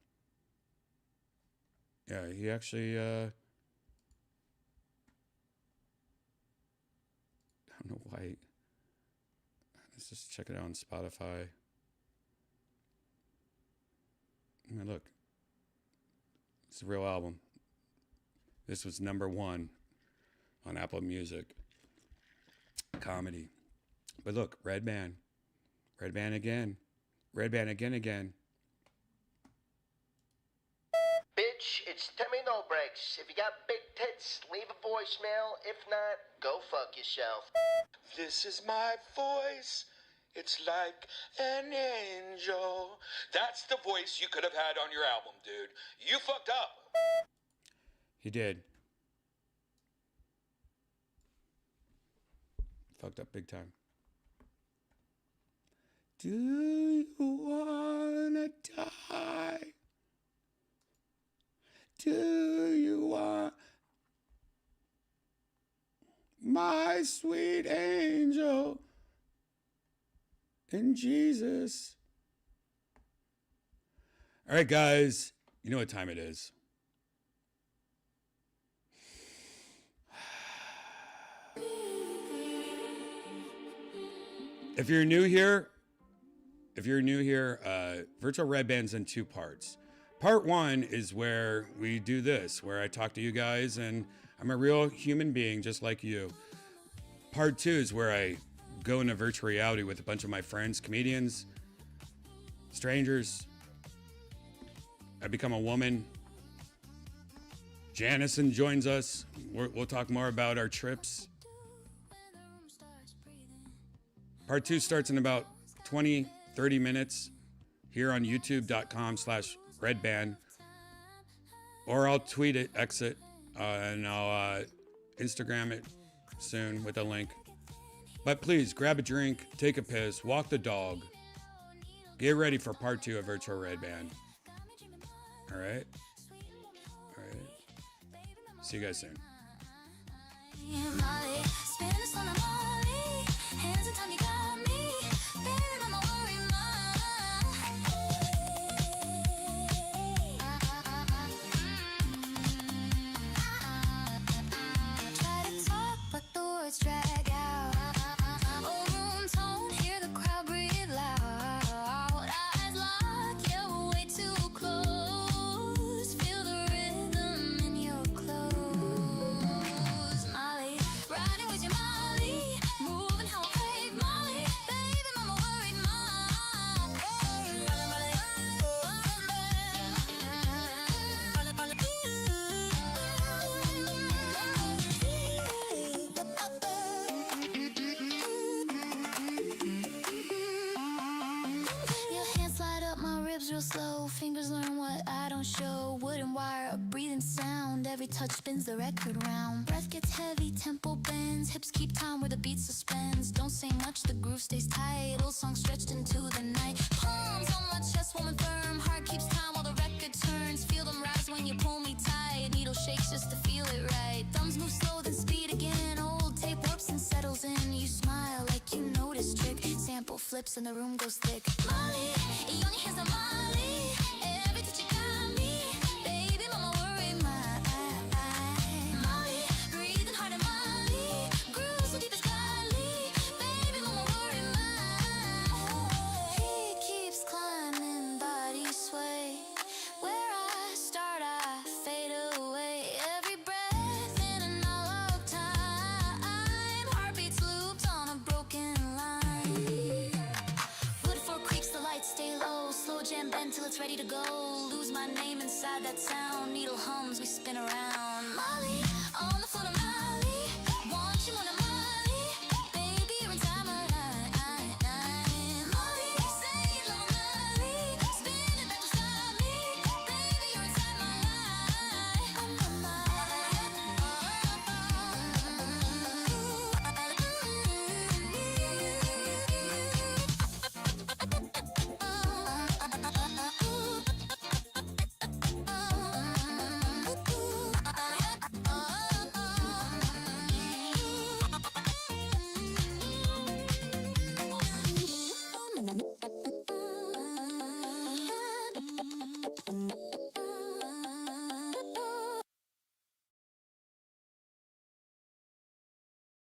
Yeah, he actually. I don't know why. Let's just check it out on Spotify. I mean, look. It's a real album. This was #1 on Apple Music. Comedy. But look, Redban. Redban again. Redban again. Bitch. bitch. It's Timmy No Breaks. If you got big tits, leave a voicemail. If not, go fuck yourself. This is my voice. It's like an angel. That's the voice you could have had on your album, dude. You fucked up. He did. Fucked up big time. Do you wanna die? Do you want my sweet angel in Jesus? All right, guys, you know what time it is. If you're new here, Virtual Redban's in two parts. Part one is where we do this, where I talk to you guys and I'm a real human being just like you. Part two is where I go into virtual reality with a bunch of my friends, comedians, strangers. I become a woman. Janison joins us. We'll talk more about our trips. Part two starts in about 20, 30 minutes here on youtube.com/Redban. Or I'll tweet it, exit, and I'll Instagram it soon with a link. But please, grab a drink, take a piss, walk the dog. Get ready for part two of Virtual Redban. All right? All right. See you guys soon. Drag out. Oh, room tone, hear the crowd breathe loud. Eyes locked, yeah, we're way too close. Feel the rhythm in your clothes. Molly, riding with your Molly, moving how I crave Molly. Baby, mama worried real slow, fingers learn what I don't show. Wooden wire, a breathing sound. Every touch spins the record round. Breath gets heavy, tempo bends. Hips keep time where the beat suspends. Don't say much, the groove stays tight. Old song stretched into the night. Palms on my chest, woman firm. Heart keeps time while the record turns. Feel them rise when you pull me tight. Needle shakes just to feel it right. Thumbs move slow, then speed again. Old tape warps and settles in. You smile like you know this trick. Sample flips and the room goes thick. Molly, you only has a Molly. Every touch you got me. Baby, mama worry my Molly, breathing hard and Molly. Grooves so deep as golly. Baby, mama worry my. He keeps climbing, body sway. Where I start, I fade away. Every breath in and all of time. Heartbeats looped on a broken line. Wood for creeps, the lights stay low. Slow jam bend till it's ready to go. Lose my name inside that sound. Needle hums, we spin around. Molly on the